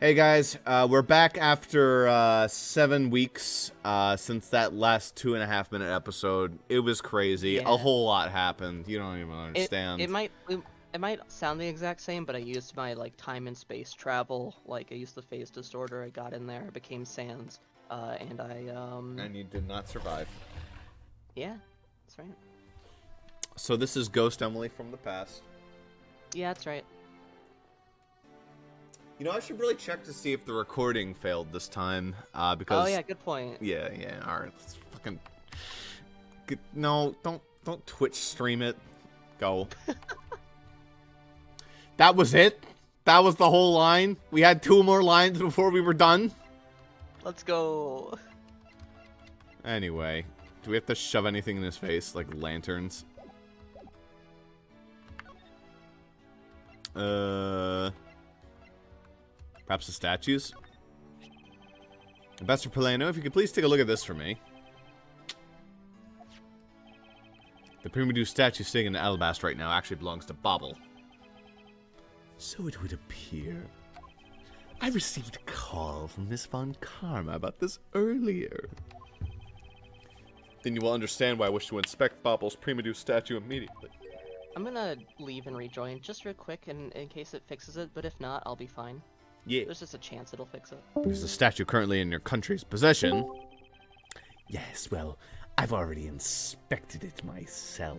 Hey guys, we're back after 7 weeks since that last 2.5 minute episode. It was crazy. A Yeah, whole lot happened. You don't even it understand. it might it might sound the exact same, but I used my time and space travel. I used the phase distorter. I got in there, I became Sans, and And you did not survive. yeah, that's right. So this is Ghost Emily from the past. Yeah, that's right. You know, I should really check to see if the recording failed this time. Oh Because yeah, good point. yeah. All right, let's fucking. No, don't Twitch stream it. Go. That was it. That was the whole line. We had 2 more lines before we were done. Let's go. Anyway, do we have to shove anything in his face, like lanterns? Perhaps the statues? Ambassador Polano, if you could please take a look at this for me. The Primadou statue sitting in Alabast right now actually belongs to Bobble. So it would appear. I received a call from Miss Von Karma about this earlier. Then you will understand why I wish to inspect Bobble's Primadou statue immediately. I'm gonna leave and rejoin just real quick, in case it fixes it. But if not, I'll be fine. Yeah. There's just a chance it'll fix it. Is the statue currently in your country's possession? Yes, well, I've already inspected it myself.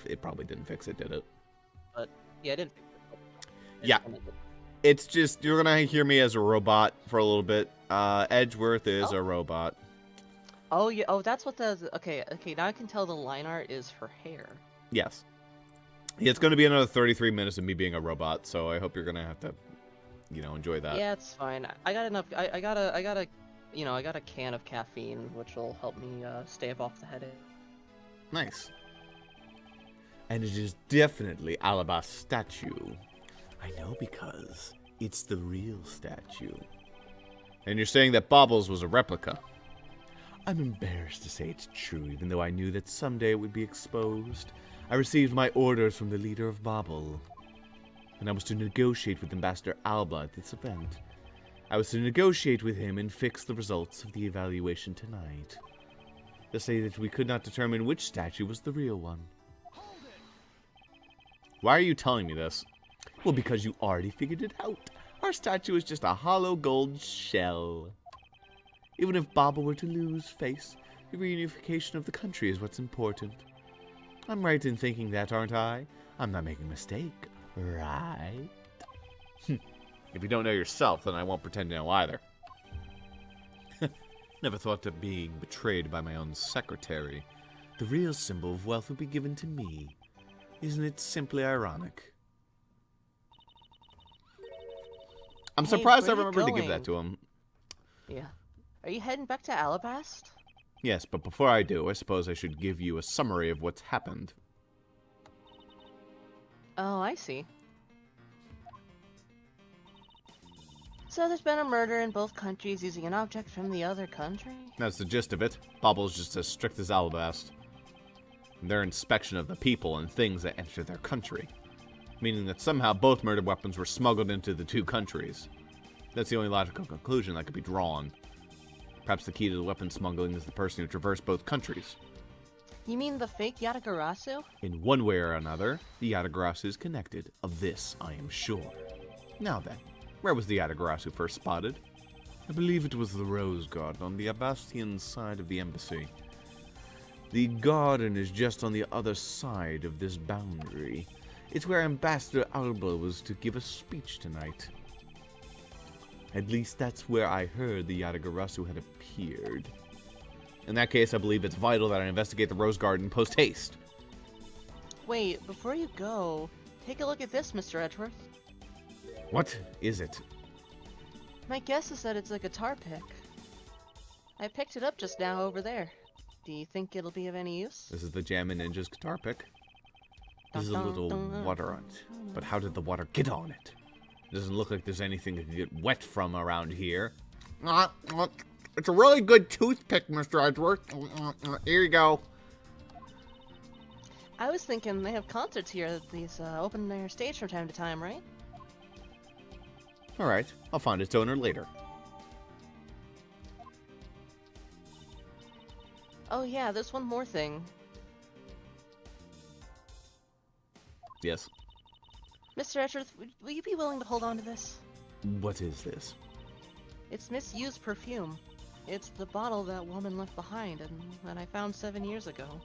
It probably didn't fix it, did it? But yeah, it didn't. Yeah. It's just, you're gonna hear me as a robot for a little bit. Edgeworth is a robot. Oh yeah. Oh, that's what the. Okay. Now I can tell the line art is her hair. Yes. Yeah, it's gonna be another 33 minutes of me being a robot, so I hope you're gonna have to, enjoy that. Yeah, it's fine. I got enough. I got a can of caffeine, which will help me stave off the headache. Nice. And it is definitely Alabast statue. I know because it's the real statue. And you're saying that Bobbles was a replica? I'm embarrassed to say it's true, even though I knew that someday it would be exposed. I received my orders from the leader of Bobble, and I was to negotiate with Ambassador Alba at this event. I was to negotiate with him and fix the results of the evaluation tonight. To say that we could not determine which statue was the real one. Why are you telling me this? Well, because you already figured it out. Our statue is just a hollow gold shell. Even if Bobble were to lose face, the reunification of the country is what's important. I'm right in thinking that, aren't I? I'm not making a mistake, right? If you don't know yourself, then I won't pretend to know either. Never thought of being betrayed by my own secretary. The real symbol of wealth would be given to me. Isn't it simply ironic? I'm surprised I remembered to give that to him. Yeah. Are you heading back to Alabast? Yes, but before I do, I suppose I should give you a summary of what's happened. Oh, I see. So there's been a murder in both countries using an object from the other country? That's the gist of it. Bobble's just as strict as Alabast. Their inspection of the people and things that enter their country. Meaning that somehow both murder weapons were smuggled into the 2 countries. That's the only logical conclusion that could be drawn. Perhaps the key to the weapon smuggling is the person who traversed both countries. You mean the fake Yatagarasu? In one way or another, the Yatagarasu is connected. Of this, I am sure. Now then, where was the Yatagarasu first spotted? I believe it was the Rose Garden on the Abastian side of the embassy. The garden is just on the other side of this boundary. It's where Ambassador Alba was to give a speech tonight. At least that's where I heard the Yatagarasu had appeared. In that case, I believe it's vital that I investigate the Rose Garden post-haste. Wait, before you go, take a look at this, Mr. Edgeworth. What is it? My guess is that it's a guitar pick. I picked it up just now over there. Do you think it'll be of any use? This is the Jammin' Ninja's guitar pick. There's a little water on it. But how did the water get on it? It doesn't look like there's anything that can get wet from around here. It's a really good toothpick, Mr. Edgeworth. Here you go. I was thinking they have concerts here at these open air stage from time to time, right? Alright, I'll find its owner later. Oh yeah, there's one more thing. Yes. Mr. Edgeworth, will you be willing to hold on to this? What is this? It's misused perfume. It's the bottle that woman left behind and that I found 7 years ago.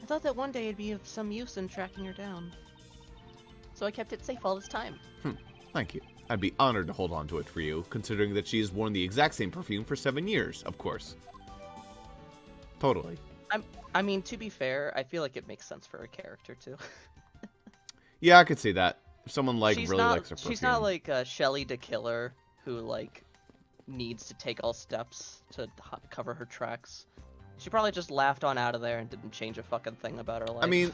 I thought that one day it'd be of some use in tracking her down. So I kept it safe all this time. Thank you. I'd be honored to hold on to it for you, considering that she's worn the exact same perfume for 7 years, of course. Totally. I mean, to be fair, I feel like it makes sense for her character, too. Yeah, I could see that. If someone, like, She's really not, likes her perfume. She's not like Shelley the Killer, who, like, needs to take all steps to cover her tracks. She probably just laughed on out of there and didn't change a fucking thing about her life. I mean,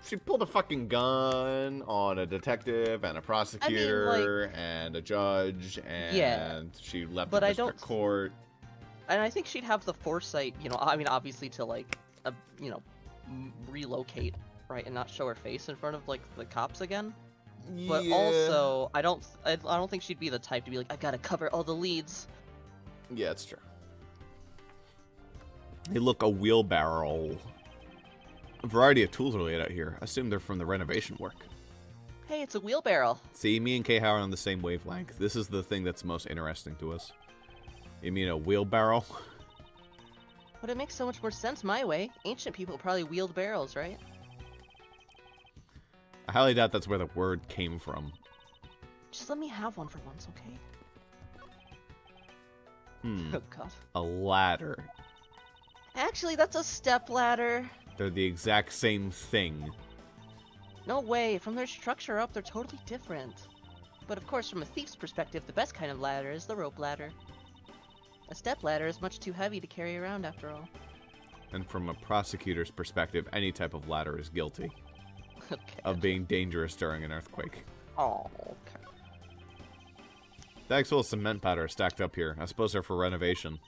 she pulled a fucking gun on a detective and a prosecutor and a judge, and yeah, she left but the district court. And I think she'd have the foresight, you know, I mean, obviously to, like, you know, relocate, right, and not show her face in front of, like, the cops again. But also, I don't think she'd be the type to be like, I gotta cover all the leads. Yeah, it's true. Hey, look, a wheelbarrow. A variety of tools are laid out here. I assume they're from the renovation work. Hey, it's a wheelbarrow. See, me and K-How are on the same wavelength. This is the thing that's most interesting to us. You mean a wheelbarrow? But it makes so much more sense my way. Ancient people probably wheeled barrels, right? I highly doubt that's where the word came from. Just let me have one for once, okay? Oh, God. A ladder. Actually, that's a step ladder. They're the exact same thing. No way. From their structure up, they're totally different. But of course, from a thief's perspective, the best kind of ladder is the rope ladder. A step ladder is much too heavy to carry around after all. And from a prosecutor's perspective, any type of ladder is guilty Okay. of being dangerous during an earthquake. Oh, okay. The actual cement powder is stacked up here. I suppose they're for renovation.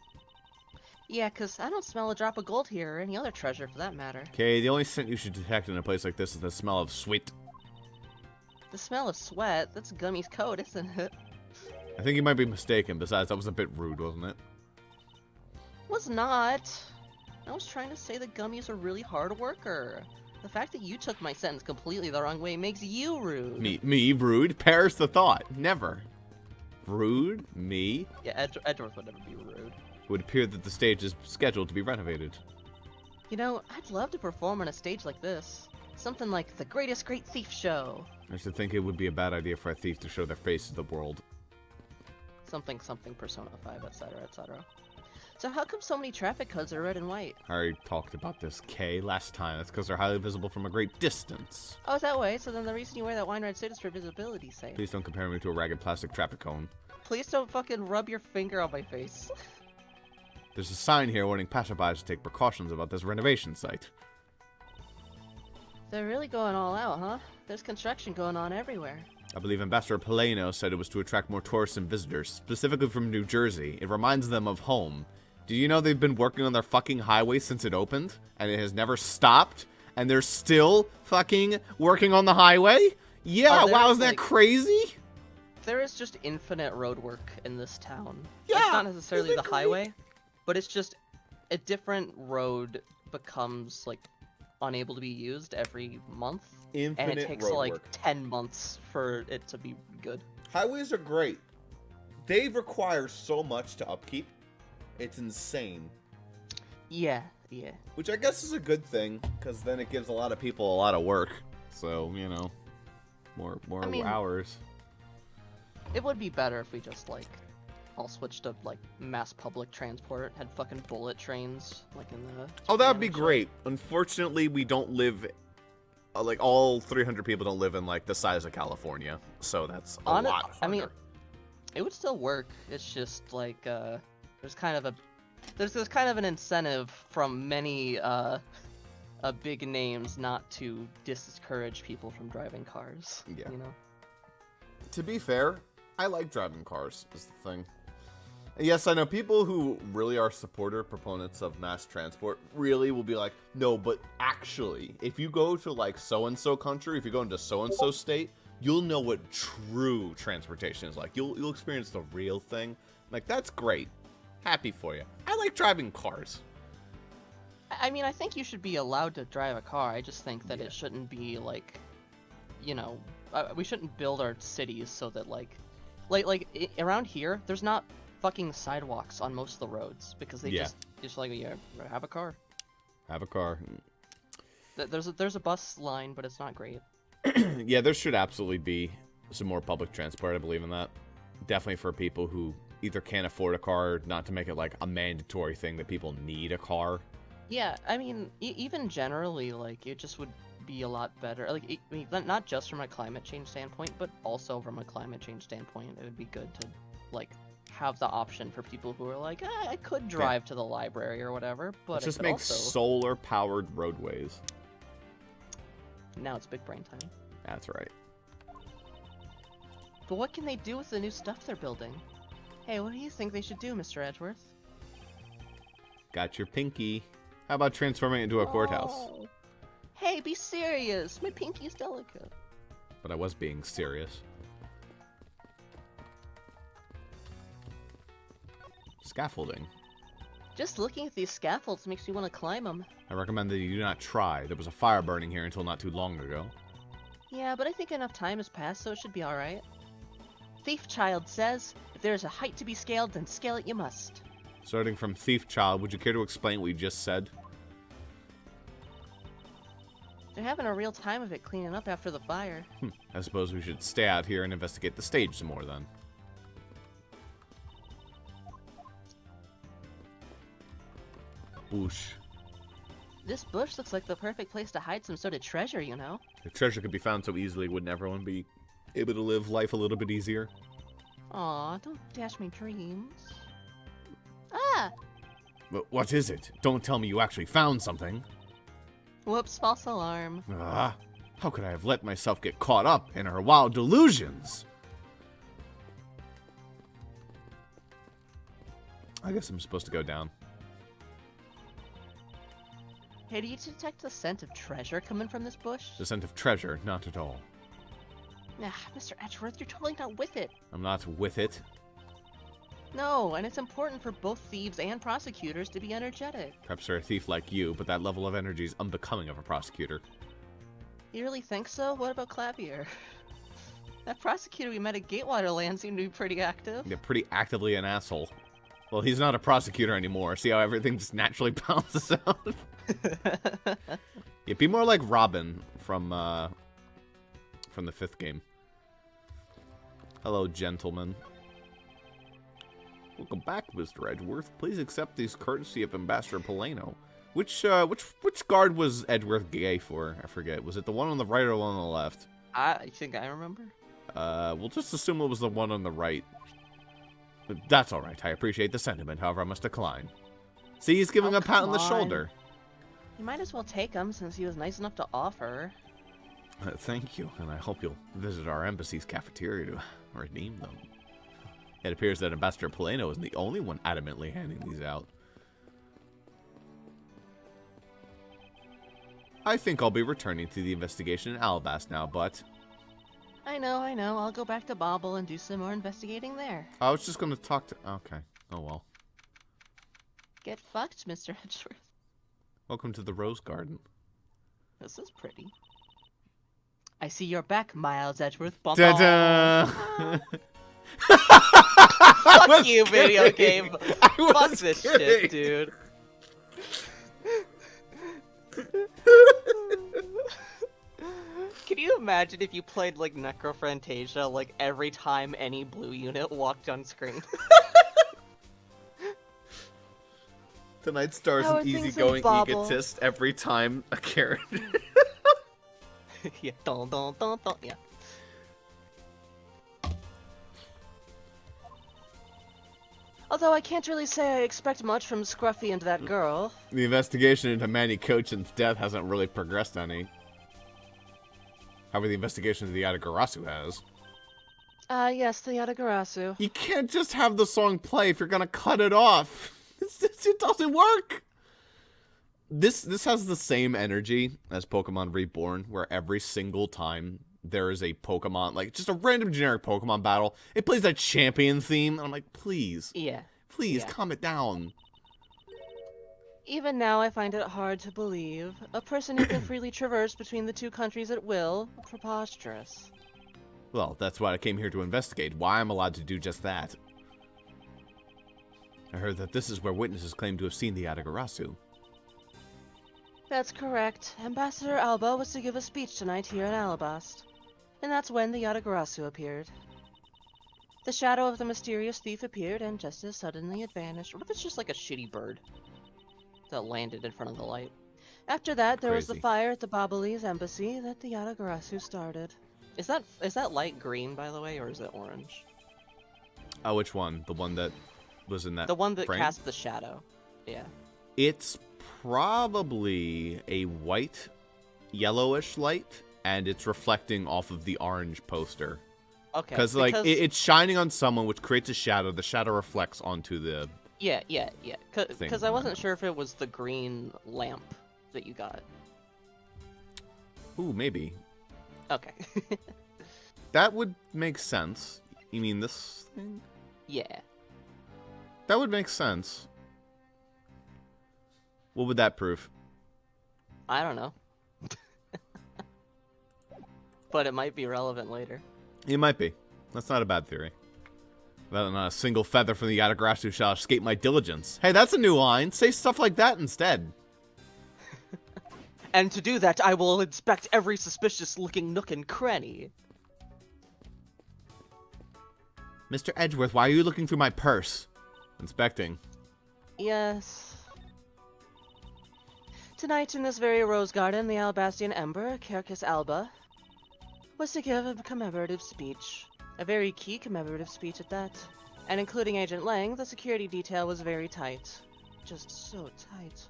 Yeah, 'cause I don't smell a drop of gold here, or any other treasure for that matter. Okay, the only scent you should detect in a place like this is the smell of sweat. The smell of sweat? That's Gummy's coat, isn't it? I think you might be mistaken. Besides, that was a bit rude, wasn't it? Was not. I was trying to say that Gummy's a really hard worker. The fact that you took my sentence completely the wrong way makes you rude. Me rude? Perish the thought. Never. Rude? Me? Yeah, Edgeworth would never be rude. It would appear that the stage is scheduled to be renovated. You know, I'd love to perform on a stage like this. Something like the Greatest Great Thief Show. I should think it would be a bad idea for a thief to show their face to the world. Something, Persona 5, etc., etc. So how come so many traffic codes are red and white? I already talked about this, Kay, last time. That's because they're highly visible from a great distance. Oh, is that way? So then the reason you wear that wine red suit is for visibility's sake. Please don't compare me to a ragged plastic traffic cone. Please don't fucking rub your finger on my face. There's a sign here warning passerbys to take precautions about this renovation site. They're really going all out, huh? There's construction going on everywhere. I believe Ambassador Paleno said it was to attract more tourists and visitors, specifically from New Jersey. It reminds them of home. Did you know they've been working on their fucking highway since it opened? And it has never stopped? And they're still fucking working on the highway? Yeah, wow, isn't that crazy? There is just infinite road work in this town. Yeah, it's not necessarily the highway, but it's just a different road becomes, like, unable to be used every month. Infinite and it takes, road like, work. 10 months for it to be good. Highways are great. They require so much to upkeep. It's insane. Yeah, yeah. Which I guess is a good thing, because then it gives a lot of people a lot of work. So, you know, more hours. It would be better if we just, like, all switched to, like, mass public transport, had fucking bullet trains, like in the... Oh, that would be great. Unfortunately, we don't live... like, all 300 people don't live in, like, the size of California. So that's a lot harder. I mean, it would still work. It's just, like, there's kind of an incentive from many, big names not to discourage people from driving cars. Yeah. You know? To be fair, I like driving cars, is the thing. Yes, I know people who really are proponents of mass transport really will be like, no, but actually, if you go to, like, so-and-so country, if you go into so-and-so state, you'll know what true transportation is like. You'll experience the real thing. Like, that's great. Happy for you. I like driving cars. I mean, I think you should be allowed to drive a car. I just think that it shouldn't be like, you know, we shouldn't build our cities so that around here, there's not fucking sidewalks on most of the roads because they just like, yeah, have a car. Have a car. There's a bus line, but it's not great. Yeah, there should absolutely be some more public transport. I believe in that. Definitely for people who either can't afford a car, not to make it like a mandatory thing that people need a car. Yeah, I mean, even generally, like, it just would be a lot better. Like, I mean, not just from a climate change standpoint, but also from a climate change standpoint, it would be good to, like, have the option for people who are like, I could drive to the library or whatever, but let's just make solar-powered roadways. Now it's big brain time. That's right. But what can they do with the new stuff they're building? Hey, what do you think they should do, Mr. Edgeworth? Got your pinky. How about transforming it into a courthouse? Oh. Hey, be serious! My pinky's delicate. But I was being serious. Scaffolding. Just looking at these scaffolds makes me want to climb them. I recommend that you do not try. There was a fire burning here until not too long ago. Yeah, but I think enough time has passed, so it should be alright. Thief Child says, if there is a height to be scaled, then scale it you must. Starting from Thief Child, would you care to explain what you just said? They're having a real time of it cleaning up after the fire. I suppose we should stay out here and investigate the stage some more then. Boosh. This bush looks like the perfect place to hide some sort of treasure, you know? If treasure could be found so easily, wouldn't everyone be able to live life a little bit easier? Aw, don't dash my dreams. Ah! But what is it? Don't tell me you actually found something. Whoops, false alarm. Ah, how could I have let myself get caught up in her wild delusions? I guess I'm supposed to go down. Hey, do you detect the scent of treasure coming from this bush? The scent of treasure, not at all. Nah, Mr. Edgeworth, you're totally not with it. I'm not with it. No, and it's important for both thieves and prosecutors to be energetic. Perhaps they're a thief like you, but that level of energy is unbecoming of a prosecutor. You really think so? What about Clavier? That prosecutor we met at Gatewaterland seemed to be pretty active. Yeah, pretty actively an asshole. Well, he's not a prosecutor anymore. See how everything just naturally balances out? Yeah, be more like Robin from the 5th game. Hello, gentlemen. Welcome back, Mr. Edgeworth. Please accept these courtesy of Ambassador Polano. Which guard was Edgeworth gay for? I forget. Was it the one on the right or the one on the left? I think I remember. We'll just assume it was the one on the right. But that's alright. I appreciate the sentiment, however I must decline. See, he's giving a pat on the shoulder. You might as well take him since he was nice enough to offer. Thank you, and I hope you'll visit our embassy's cafeteria to redeem them. It appears that Ambassador Polano isn't the only one adamantly handing these out. I think I'll be returning to the investigation in Alabas now, but... I know. I'll go back to Bobble and do some more investigating there. I was just gonna talk to... Okay. Oh well. Get fucked, Mr. Edgeworth. Welcome to the Rose Garden. This is pretty. I see you're back, Miles Edgeworth. Ta-da! Fuck you, video game. Fuck this shit, dude. Can you imagine if you played, like, Necrophantasia, like, every time any blue unit walked on screen? Tonight stars an easygoing egotist every time a character. Yeah, yeah. Although I can't really say I expect much from Scruffy and that girl. The investigation into Manny Kochin's death hasn't really progressed any. However, the investigation into the Yatagarasu has. Yes, the Yatagarasu. You can't just have the song play if you're gonna cut it off. It doesn't work. This has the same energy as Pokemon Reborn, where every single time there is a Pokemon, like, just a random generic Pokemon battle. It plays that champion theme, and I'm like, please. Yeah. Please, Yeah. calm it down. Even now, I find it hard to believe. A person who can freely traverse between the two countries at will? Preposterous. Well, that's why I came here to investigate, why I'm allowed to do just that. I heard that this is where witnesses claim to have seen the Yatagarasu. That's correct. Ambassador Alba was to give a speech tonight here in Alabast. And that's when the Yatagarasu appeared. The shadow of the mysterious thief appeared, and just as suddenly it vanished. What if it's just like a shitty bird that landed in front of the light? After that, there was the Crazy. fire at the Babalese embassy that the Yatagarasu started. Is that light green, by the way, or is it orange? Oh, which one? The one that was in that The one that frame? cast the shadow. Yeah. It's probably a white, yellowish light, and it's reflecting off of the orange poster. Okay. Because, like, it's shining on someone, which creates a shadow. The shadow reflects onto the... Yeah. thing Because I on wasn't it. sure if it was the green lamp that you got. Ooh, maybe. Okay. That would make sense. You mean this thing? Yeah. That would make sense. What would that prove? I don't know. But it might be relevant later. It might be. That's not a bad theory. Well, not a single feather from the Yatagarasu shall escape my diligence. Hey, that's a new line. Say stuff like that instead. And to do that, I will inspect every suspicious-looking nook and cranny. Mr. Edgeworth, why are you looking through my purse? Inspecting. Yes. Tonight, in this very rose garden, the Alabastian Ember, Carcass Alba, was to give a commemorative speech. A very key commemorative speech at that. And including Agent Lang, the security detail was very tight. Just so tight.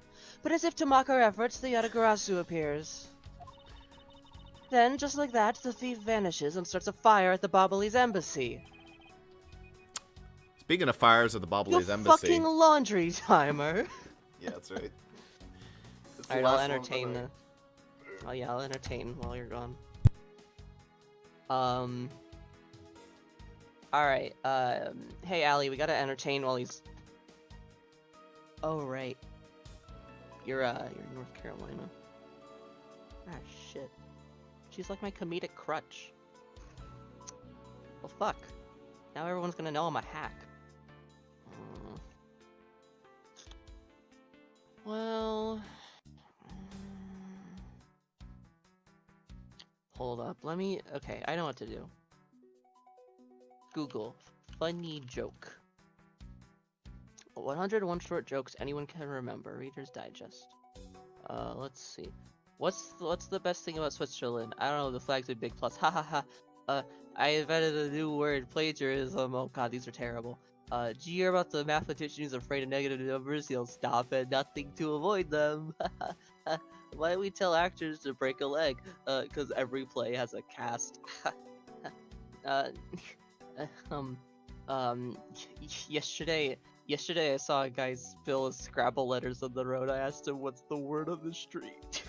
But as if to mock our efforts, the Yatagarasu appears. Then, just like that, the thief vanishes and starts a fire at the Babalese embassy. Speaking of fires at the Babalese You embassy. fucking laundry timer! Yeah, that's right. Alright, I'll entertain the... Oh yeah, I'll entertain while you're gone. Alright, hey Allie, we gotta entertain while he's... Oh, right. You're in North Carolina. Ah, shit. She's like my comedic crutch. Well, fuck. Now everyone's gonna know I'm a hack. Well... Hold up, let me... Okay, I know what to do. Google. Funny joke. 101 short jokes anyone can remember. Reader's Digest. Let's see. What's the best thing about Switzerland? I don't know, the flag's a big plus. Ha ha ha. I invented a new word, plagiarism. Oh god, these are terrible. Did you hear about the mathematician who's afraid of negative numbers? He'll stop at nothing to avoid them. Why do we tell actors to break a leg? Cause every play has a cast. Yesterday I saw a guy spill his Scrabble letters on the road. I asked him what's the word on the street.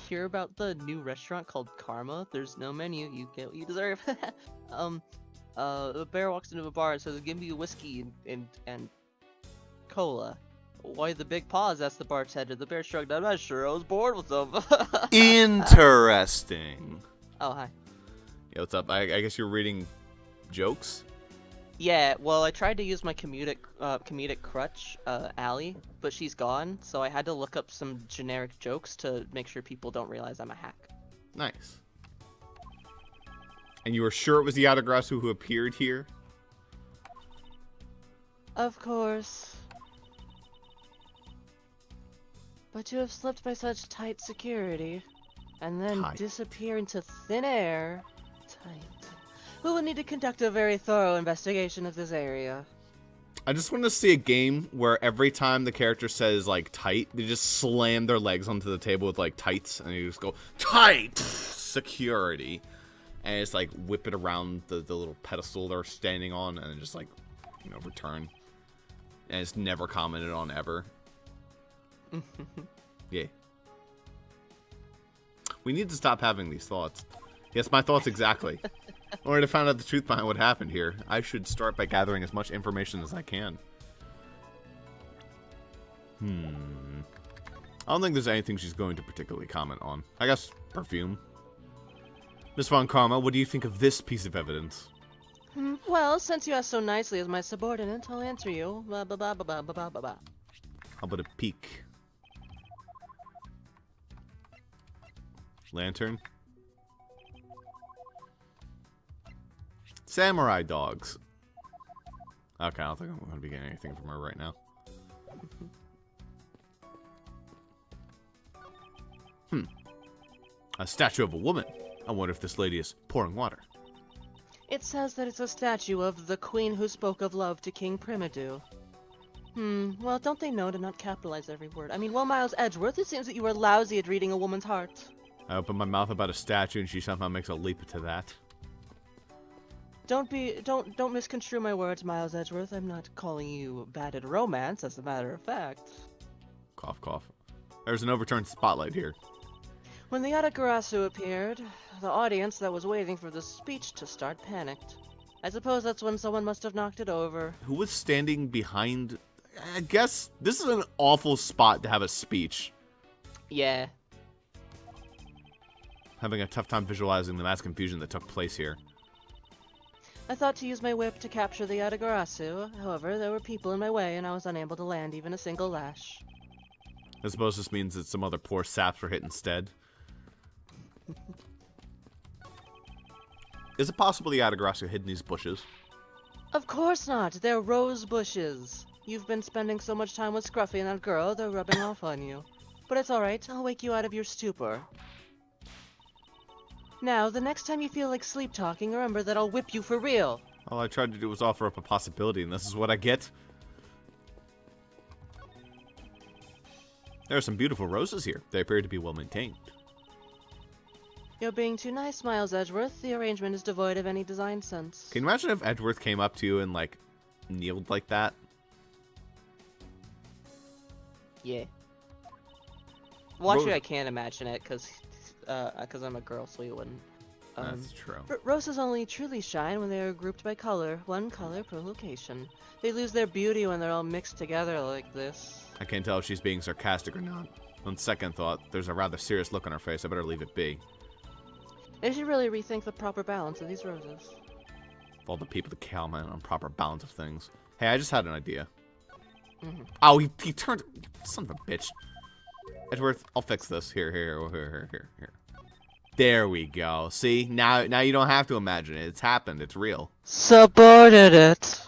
Hear about the new restaurant called Karma? There's no menu, you get what you deserve. The bear walks into a bar and says, give me a whiskey and cola. Why the big pause? Asked the bartender. The bear shrugged. I'm not sure, I was bored with them. Interesting. Oh, hi. Yeah, what's up? I guess you're reading jokes? Yeah, well, I tried to use my comedic crutch, Allie, but she's gone, so I had to look up some generic jokes to make sure people don't realize I'm a hack. Nice. And you were sure it was the Yatagarasu who appeared here? Of course. But to have slipped by such tight security, and then disappear into thin air, tight. We will need to conduct a very thorough investigation of this area. I just want to see a game where every time the character says, like, tight, they just slam their legs onto the table with, like, tights, and you just go, tight! Security. And it's, like, whip it around the little pedestal they're standing on, and then just, like, you know, return. And it's never commented on ever. Yeah. We need to stop having these thoughts. Yes, my thoughts exactly. In order to find out the truth behind what happened here, I should start by gathering as much information as I can. I don't think there's anything she's going to particularly comment on. I guess perfume. Miss Von Karma, what do you think of this piece of evidence? Well, since you asked so nicely as my subordinate, I'll answer you. Ba ba ba ba ba ba ba ba. How about a peek? Lantern. Samurai dogs. Okay, I don't think I'm going to be getting anything from her right now. A statue of a woman. I wonder if this lady is pouring water. It says that it's a statue of the queen who spoke of love to King Primadou. Well, don't they know to not capitalize every word? I mean, well, Miles Edgeworth, it seems that you are lousy at reading a woman's heart. I open my mouth about a statue and she somehow makes a leap to that. Don't misconstrue my words, Miles Edgeworth. I'm not calling you bad at romance, as a matter of fact. Cough, cough. There's an overturned spotlight here. When the Yatagarasu appeared, the audience that was waiting for the speech to start panicked. I suppose that's when someone must have knocked it over. Who was standing behind... I guess this is an awful spot to have a speech. Yeah. Having a tough time visualizing the mass confusion that took place here. I thought to use my whip to capture the Yatagarasu. However, there were people in my way and I was unable to land even a single lash. I suppose this means that some other poor saps were hit instead. Is it possible the Yatagarasu hid in these bushes? Of course not. They're rose bushes. You've been spending so much time with Scruffy and that girl, they're rubbing off on you. But it's alright. I'll wake you out of your stupor. Now, the next time you feel like sleep-talking, remember that I'll whip you for real. All I tried to do was offer up a possibility, and this is what I get? There are some beautiful roses here. They appear to be well maintained. You're being too nice, Miles Edgeworth. The arrangement is devoid of any design sense. Can you imagine if Edgeworth came up to you and, like, kneeled like that? Yeah. Well, actually, I can't imagine it, because I'm a girl, so we wouldn't. That's true. Roses only truly shine when they are grouped by color, one color per location. They lose their beauty when they're all mixed together like this. I can't tell if she's being sarcastic or not. On second thought, there's a rather serious look on her face. I better leave it be. They should really rethink the proper balance of these roses. All the people to comment on proper balance of things. Hey, I just had an idea. Oh, he turned... Son of a bitch. Edgeworth, I'll fix this. Here. There we go. See? Now you don't have to imagine it. It's happened. It's real. Subordinate.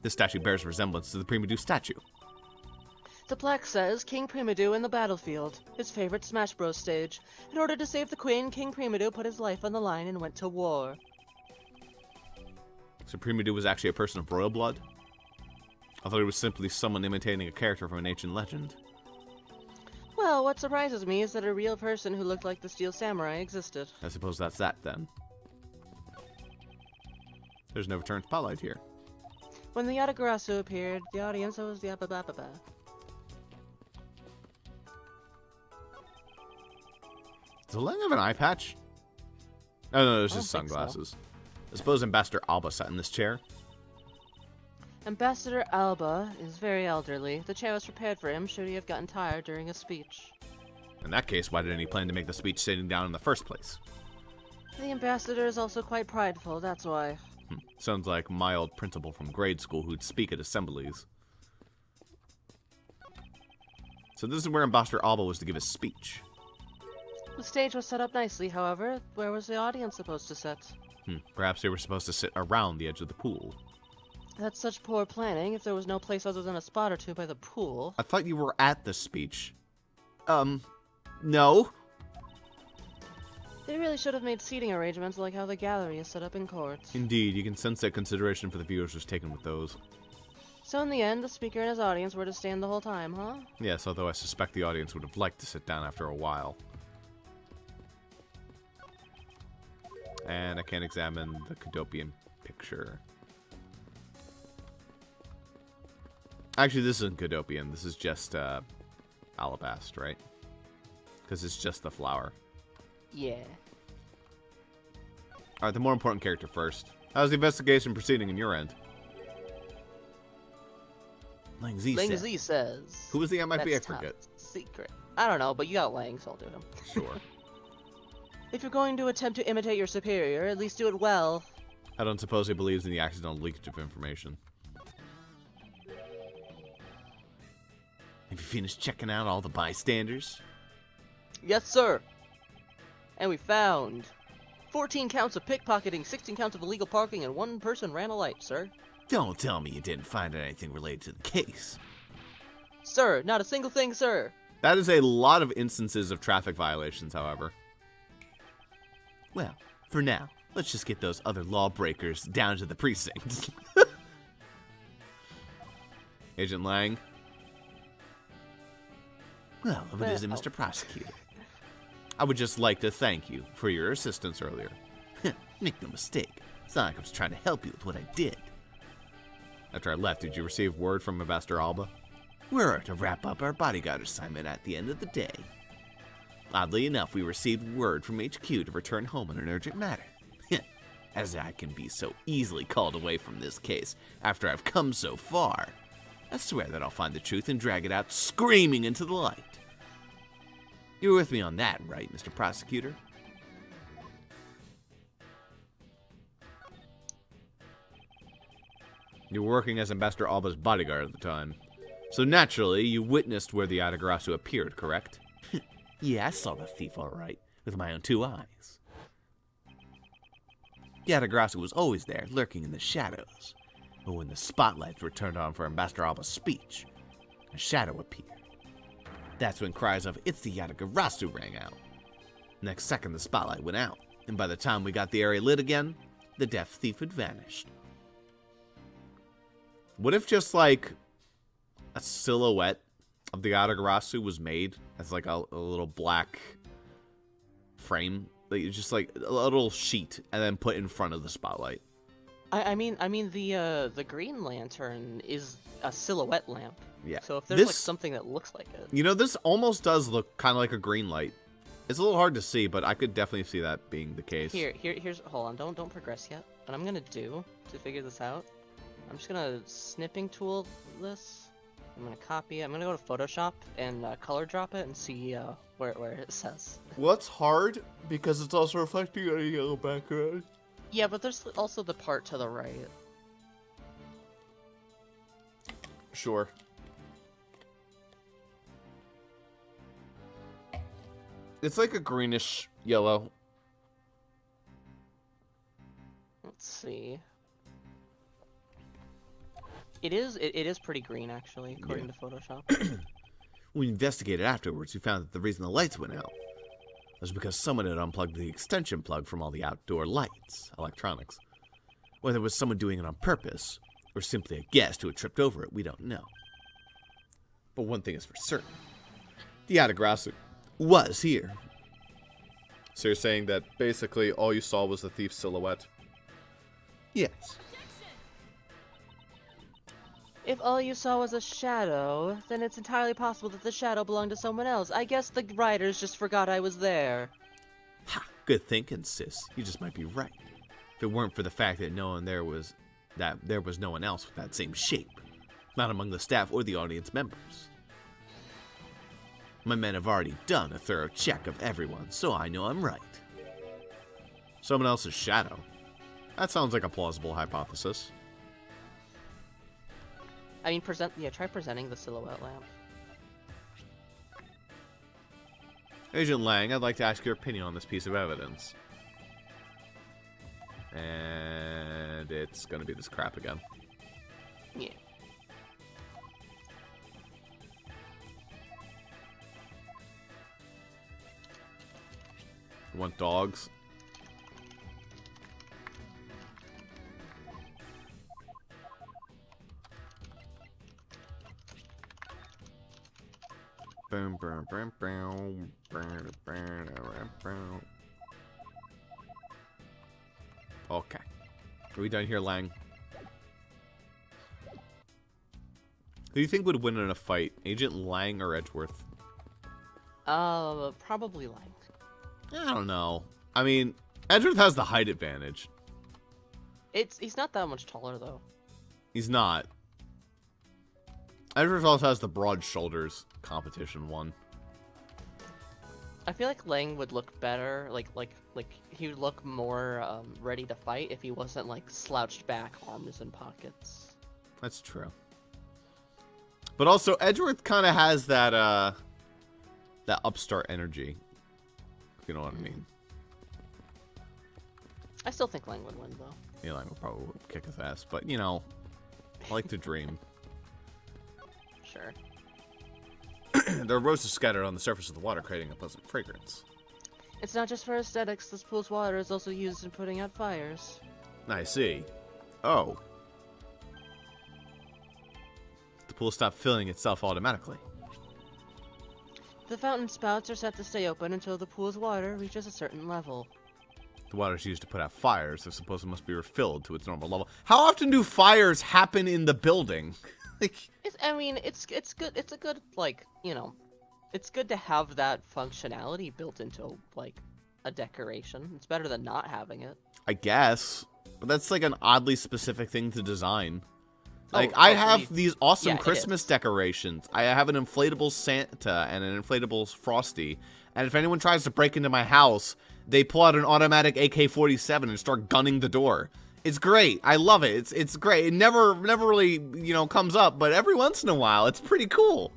This statue bears resemblance to the Primadou statue. The plaque says, King Primadou in the battlefield, his favorite Smash Bros. Stage. In order to save the Queen, King Primadou put his life on the line and went to war. So Primadou was actually a person of royal blood? I thought he was simply someone imitating a character from an ancient legend. Well, what surprises me is that a real person who looked like the Steel Samurai existed. I suppose that's that, then. There's no overturned spotlight here. When the Yatagarasu appeared, the audience was the ba-ba-ba-ba. Does Lang have an eye patch? Oh, no, there's I just don't think so. sunglasses. I suppose Ambassador Alba sat in this chair. Ambassador Alba is very elderly. The chair was prepared for him should he have gotten tired during a speech. In that case, why didn't he plan to make the speech sitting down in the first place? The ambassador is also quite prideful, that's why. Sounds like my old principal from grade school who'd speak at assemblies. So this is where Ambassador Alba was to give his speech. The stage was set up nicely, however. Where was the audience supposed to sit? Perhaps they were supposed to sit around the edge of the pool. That's such poor planning if there was no place other than a spot or two by the pool. I thought you were at the speech. No. They really should have made seating arrangements like how the gallery is set up in court. Indeed, you can sense that consideration for the viewers was taken with those. So in the end, the speaker and his audience were to stand the whole time, huh? Yes, although I suspect the audience would have liked to sit down after a while. And I can't examine the Cadopian picture. Actually, this isn't Cadopian. This is just alabaster, right? Because it's just the flower. Yeah. Alright, the more important character first. How's the investigation proceeding in your end? Lang Z says. Who was the MIP? I That's forget. top secret. I don't know, but you got Lang, so I'll do him. Sure. If you're going to attempt to imitate your superior, at least do it well. I don't suppose he believes in the accidental leakage of information. Have you finished checking out all the bystanders? Yes, sir. And we found 14 counts of pickpocketing, 16 counts of illegal parking, and one person ran a light, sir. Don't tell me you didn't find anything related to the case. Sir, not a single thing, sir. That is a lot of instances of traffic violations, however. Well, for now, let's just get those other lawbreakers down to the precinct. Agent Lang? Well, what is it, Mr. Prosecutor? I would just like to thank you for your assistance earlier. Make no mistake, it's not like I was trying to help you with what I did. After I left, did you receive word from Ambassador Alba? We're to wrap up our bodyguard assignment at the end of the day. Oddly enough, we received word from HQ to return home on an urgent matter. As I can be so easily called away from this case after I've come so far, I swear that I'll find the truth and drag it out screaming into the light. You're with me on that, right, Mr. Prosecutor? You were working as Ambassador Alba's bodyguard at the time, so naturally you witnessed where the Yatagarasu appeared, correct? Yeah, I saw the thief all right, with my own 2 eyes. Yatagarasu was always there, lurking in the shadows. But when the spotlights were turned on for Ambassador Alba's speech, a shadow appeared. That's when cries of, "It's the Yatagarasu" rang out. Next second, the spotlight went out, and by the time we got the area lit again, the deaf thief had vanished. What if just, like, a silhouette of the Yatagarasu was made as, like, a little black frame? Like, just, like, a little sheet, and then put in front of the spotlight. I mean, the Green Lantern is a silhouette lamp. Yeah. So if there's like something that looks like it. You know, this almost does look kind of like a green light. It's a little hard to see, but I could definitely see that being the case. Here's hold on, don't progress yet. What I'm gonna do to figure this out, I'm just gonna snipping tool this. I'm gonna copy it. I'm gonna go to Photoshop and color drop it and see where it says. Well, it's hard because it's also reflecting on a yellow background. Yeah, but there's also the part to the right. Sure. It's like a greenish yellow. Let's see. It is pretty green actually, according to Photoshop. When we investigated afterwards, we found that the reason the lights went out was because someone had unplugged the extension plug from all the outdoor lights, electronics. Whether it was someone doing it on purpose, or simply a guest who had tripped over it, we don't know. But one thing is for certain. The Yatagarasu was here. So you're saying that basically all you saw was the thief's silhouette? Yes. If all you saw was a shadow, then it's entirely possible that the shadow belonged to someone else. I guess the writers just forgot I was there. Ha! Good thinking, sis. You just might be right. If it weren't for the fact that there was no one else with that same shape, not among the staff or the audience members. My men have already done a thorough check of everyone, so I know I'm right. Someone else's shadow? That sounds like a plausible hypothesis. I mean, try presenting the silhouette lamp. Agent Lang, I'd like to ask your opinion on this piece of evidence. And it's gonna be this crap again. Yeah. You want dogs? Okay. Are we done here, Lang? Who do you think would win in a fight, Agent Lang or Edgeworth? Probably Lang. I don't know. I mean, Edgeworth has the height advantage. He's not that much taller though. He's not. Edgeworth also has the broad shoulders competition one. I feel like Lang would look better, like he would look more ready to fight if he wasn't like slouched back, arms in pockets. That's true. But also, Edgeworth kind of has that that upstart energy. If you know what I mean. I still think Lang would win though. Yeah, Lang would probably kick his ass, but you know, I like to dream. Sure. There are roses scattered on the surface of the water, creating a pleasant fragrance. It's not just for aesthetics. This pool's water is also used in putting out fires. I see. Oh. The pool stopped filling itself automatically. The fountain spouts are set to stay open until the pool's water reaches a certain level. The water is used to put out fires, so suppose it must be refilled to its normal level. How often do fires happen in the building? Like, I mean, it's good. It's a good, like, you know, it's good to have that functionality built into like a decoration. It's better than not having it. I guess, but that's like an oddly specific thing to design. Like, I have these awesome Christmas decorations. I have an inflatable Santa and an inflatable Frosty. And if anyone tries to break into my house, they pull out an automatic AK-47 and start gunning the door. It's great. I love it. It's great. It never really, you know, comes up, but every once in a while, it's pretty cool.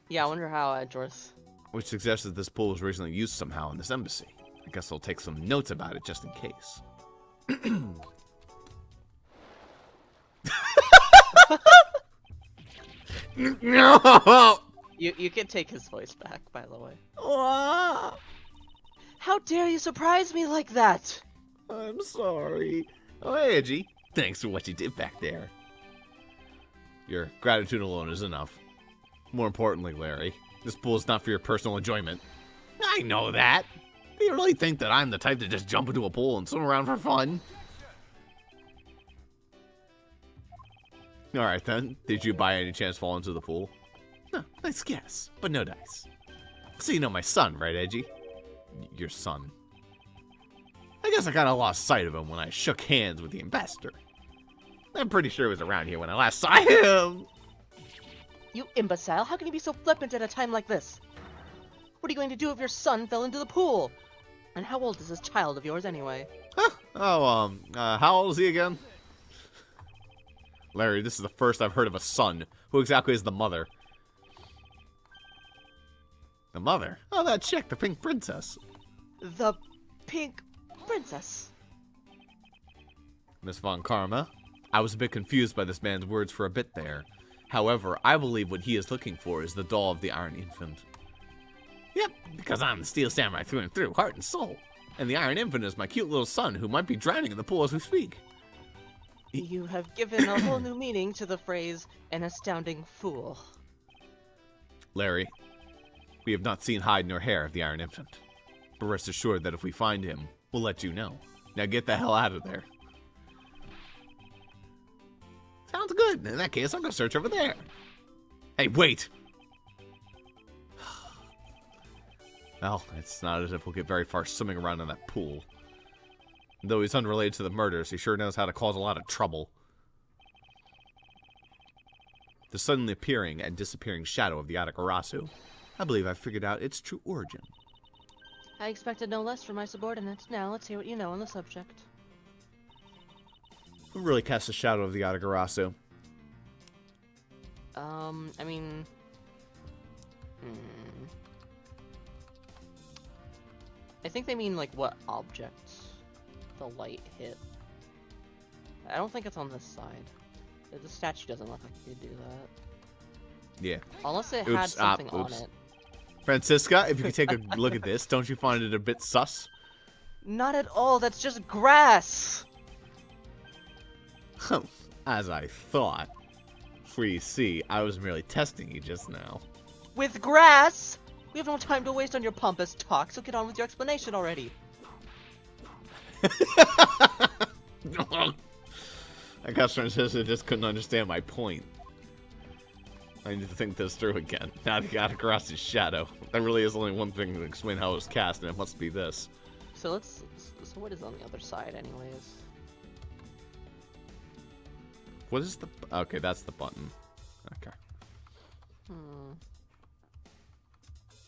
Yeah, I wonder how Edgeworth. Which suggests that this pool was recently used somehow in this embassy. I guess I'll take some notes about it just in case. No! You can take his voice back, by the way. Ah, How dare you surprise me like that? I'm sorry. Oh, hey, Edgy. Thanks for what you did back there. Your gratitude alone is enough. More importantly, Larry, this pool is not for your personal enjoyment. I know that. Do you really think that I'm the type to just jump into a pool and swim around for fun? Alright then, did you by any chance fall into the pool? No, nice guess, but no dice. So you know my son, right, Edgy? Your son. I guess I kinda lost sight of him when I shook hands with the ambassador. I'm pretty sure he was around here when I last saw him. You imbecile, how can you be so flippant at a time like this? What are you going to do if your son fell into the pool? And how old is this child of yours anyway? Huh? Oh, how old is he again? Larry, this is the first I've heard of a son. Who exactly is the mother? The mother? Oh, that chick, the pink princess. The pink princess. Miss Von Karma, I was a bit confused by this man's words for a bit there. However, I believe what he is looking for is the doll of the Iron Infant. Yep, because I'm the Steel Samurai through and through, heart and soul. And the Iron Infant is my cute little son who might be drowning in the pool as we speak. You have given a whole new meaning to the phrase, an astounding fool. Larry, we have not seen hide nor hair of the Iron Infant. But rest assured that if we find him, we'll let you know. Now get the hell out of there. Sounds good. In that case, I'll go search over there. Hey, wait! Well, it's not as if we'll get very far swimming around in that pool. Though he's unrelated to the murders, he sure knows how to cause a lot of trouble. The suddenly appearing and disappearing shadow of the Atakarasu. I believe I've figured out its true origin. I expected no less from my subordinates. Now, let's hear what you know on the subject. Who really casts a shadow of the Atakarasu? I mean... I think they mean, like, what objects the light hit. I don't think it's on this side. The statue doesn't look like you could do that. Yeah. Unless it had something on it. Francisca, if you could take a look at this, don't you find it a bit sus? Not at all, that's just grass! As I thought. For you see, I was merely testing you just now. With grass? We have no time to waste on your pompous talk, so get on with your explanation already. I guess Francisca just couldn't understand my point. I need to think this through again. Now I got across his shadow. There really is only one thing to explain how it was cast, and it must be this. So what is on the other side, anyways? What is the... Okay, that's the button. Okay.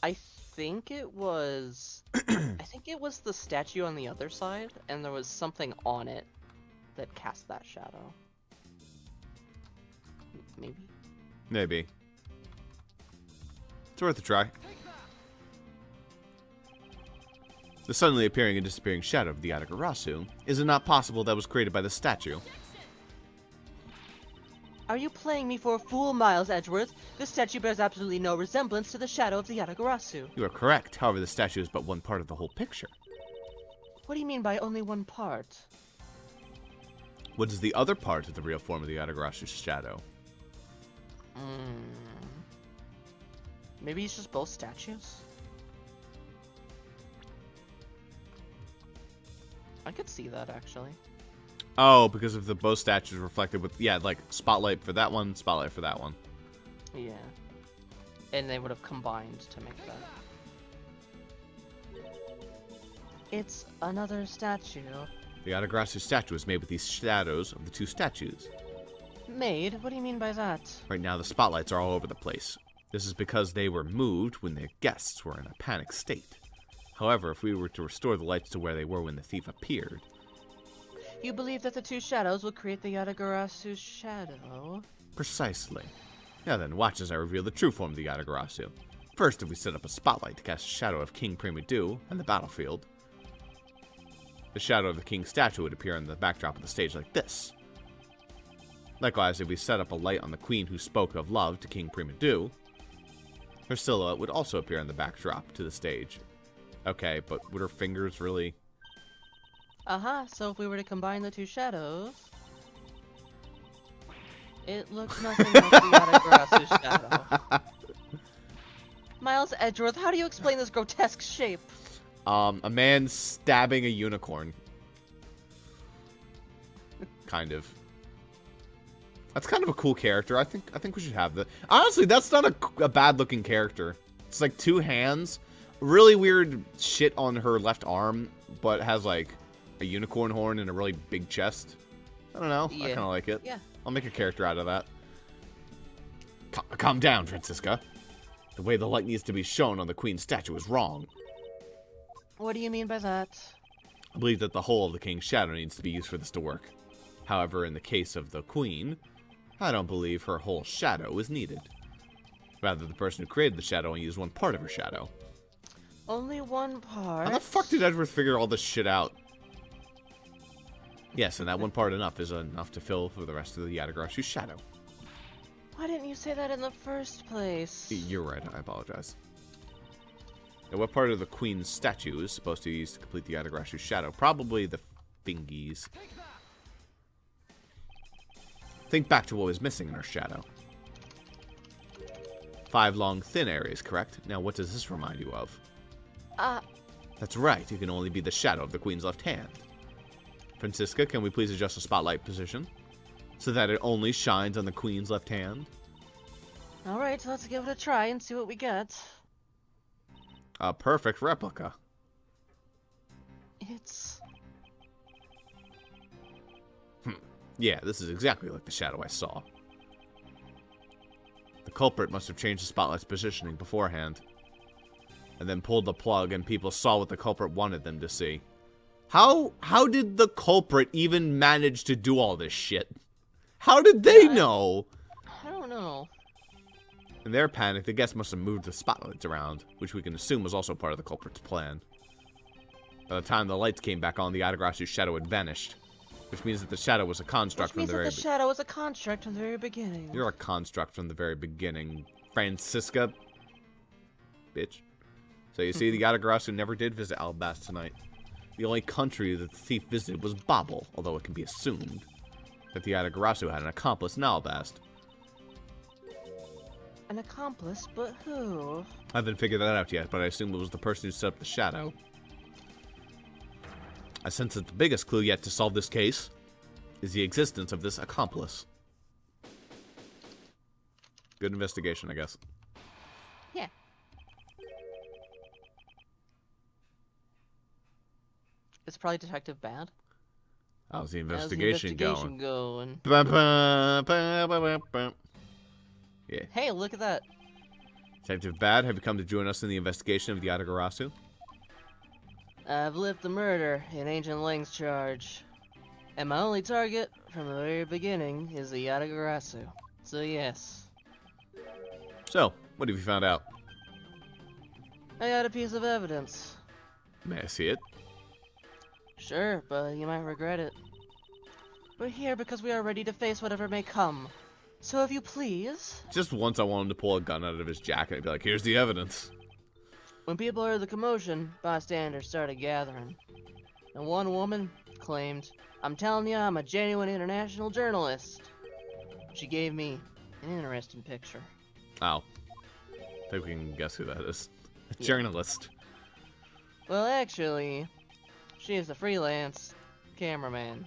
I think it was... I think it was the statue on the other side, and there was something on it that cast that shadow. Maybe? Maybe. It's worth a try. The suddenly appearing and disappearing shadow of the Yatagarasu, is it not possible that was created by the statue? Are you playing me for a fool, Miles Edgeworth? This statue bears absolutely no resemblance to the shadow of the Yatagarasu. You are correct. However, the statue is but one part of the whole picture. What do you mean by only one part? What is the other part of the real form of the Yatagarasu's shadow? Maybe it's just both statues? I could see that, actually. Oh, because of the both statues reflected with... Yeah, like, spotlight for that one, spotlight for that one. Yeah. And they would have combined to make that. It's another statue. The Yatagarasu statue is made with these shadows of the two statues. Made? What do you mean by that? Right now, the spotlights are all over the place. This is because they were moved when the guests were in a panic state. However, if we were to restore the lights to where they were when the thief appeared... You believe that the two shadows will create the Yatagarasu's shadow? Precisely. Now then, watch as I reveal the true form of the Yatagarasu. First, if we set up a spotlight to cast a shadow of King Primedu on the battlefield, the shadow of the king's statue would appear on the backdrop of the stage like this. Likewise, if we set up a light on the queen who spoke of love to King Primedu, her silhouette would also appear on the backdrop to the stage. Okay, but would her fingers really... So if we were to combine the two shadows... It looks nothing like the Yatagarasu's shadow. Miles Edgeworth, how do you explain this grotesque shape? A man stabbing a unicorn. Kind of. That's kind of a cool character. I think we should have that. Honestly, that's not a bad looking character. It's like two hands, really weird shit on her left arm, but has like a unicorn horn and a really big chest. I don't know. Yeah. I kind of like it. Yeah. I'll make a character out of that. Calm down, Francisca. The way the light needs to be shown on the queen's statue is wrong. What do you mean by that? I believe that the whole of the king's shadow needs to be used for this to work. However, in the case of the queen, I don't believe her whole shadow is needed. Rather, the person who created the shadow only used one part of her shadow. Only one part? How the fuck did Edgeworth figure all this shit out? Yes, and that one part is enough to fill for the rest of the Yatagarasu's shadow. Why didn't you say that in the first place? You're right, I apologize. Now, what part of the queen's statue is supposed to be used to complete the Yatagarasu's shadow? Probably the fingies. Think back to what was missing in her shadow. 5 long, thin areas, correct? Now, what does this remind you of? That's right, it can only be the shadow of the queen's left hand. Francisca, can we please adjust the spotlight position so that it only shines on the queen's left hand? Alright, let's give it a try and see what we get. A perfect replica. It's... Yeah, this is exactly like the shadow I saw. The culprit must have changed the spotlight's positioning beforehand, and then pulled the plug and people saw what the culprit wanted them to see. How did the culprit even manage to do all this shit? How did they know? I don't know. In their panic, the guests must have moved the spotlights around, which we can assume was also part of the culprit's plan. By the time the lights came back on, the Yatagarasu's shadow had vanished, which means that the shadow was a construct from the very beginning. The shadow was a construct from the very beginning. You're a construct from the very beginning, Francisca. Bitch. So you see, the Yatagarasu never did visit Alabast tonight. The only country that the thief visited was Bobble, although it can be assumed that the Yatagarasu had an accomplice in Alabast. An accomplice? But who? I haven't figured that out yet, but I assume it was the person who set up the shadow. I sense that the biggest clue yet to solve this case is the existence of this accomplice. Good investigation, I guess. Yeah. Is probably Detective bad? How's the How's the investigation investigation going? Yeah. Hey, look at that. Detective Bad, have you come to join us in the investigation of the Yatagarasu? I've lived the murder in Ancient Lang's charge. And my only target from the very beginning is the Yatagarasu. So yes. So, what have you found out? I got a piece of evidence. May I see it? Sure, but you might regret it. We're here because we are ready to face whatever may come. So if you please... Just once I want him to pull a gun out of his jacket and be like, here's the evidence. When people heard the commotion, bystanders started gathering. And one woman claimed, "I'm telling you, I'm a genuine international journalist." She gave me an interesting picture. Oh. I think we can guess who that is. A Yeah. journalist. Well, actually, she is a freelance cameraman.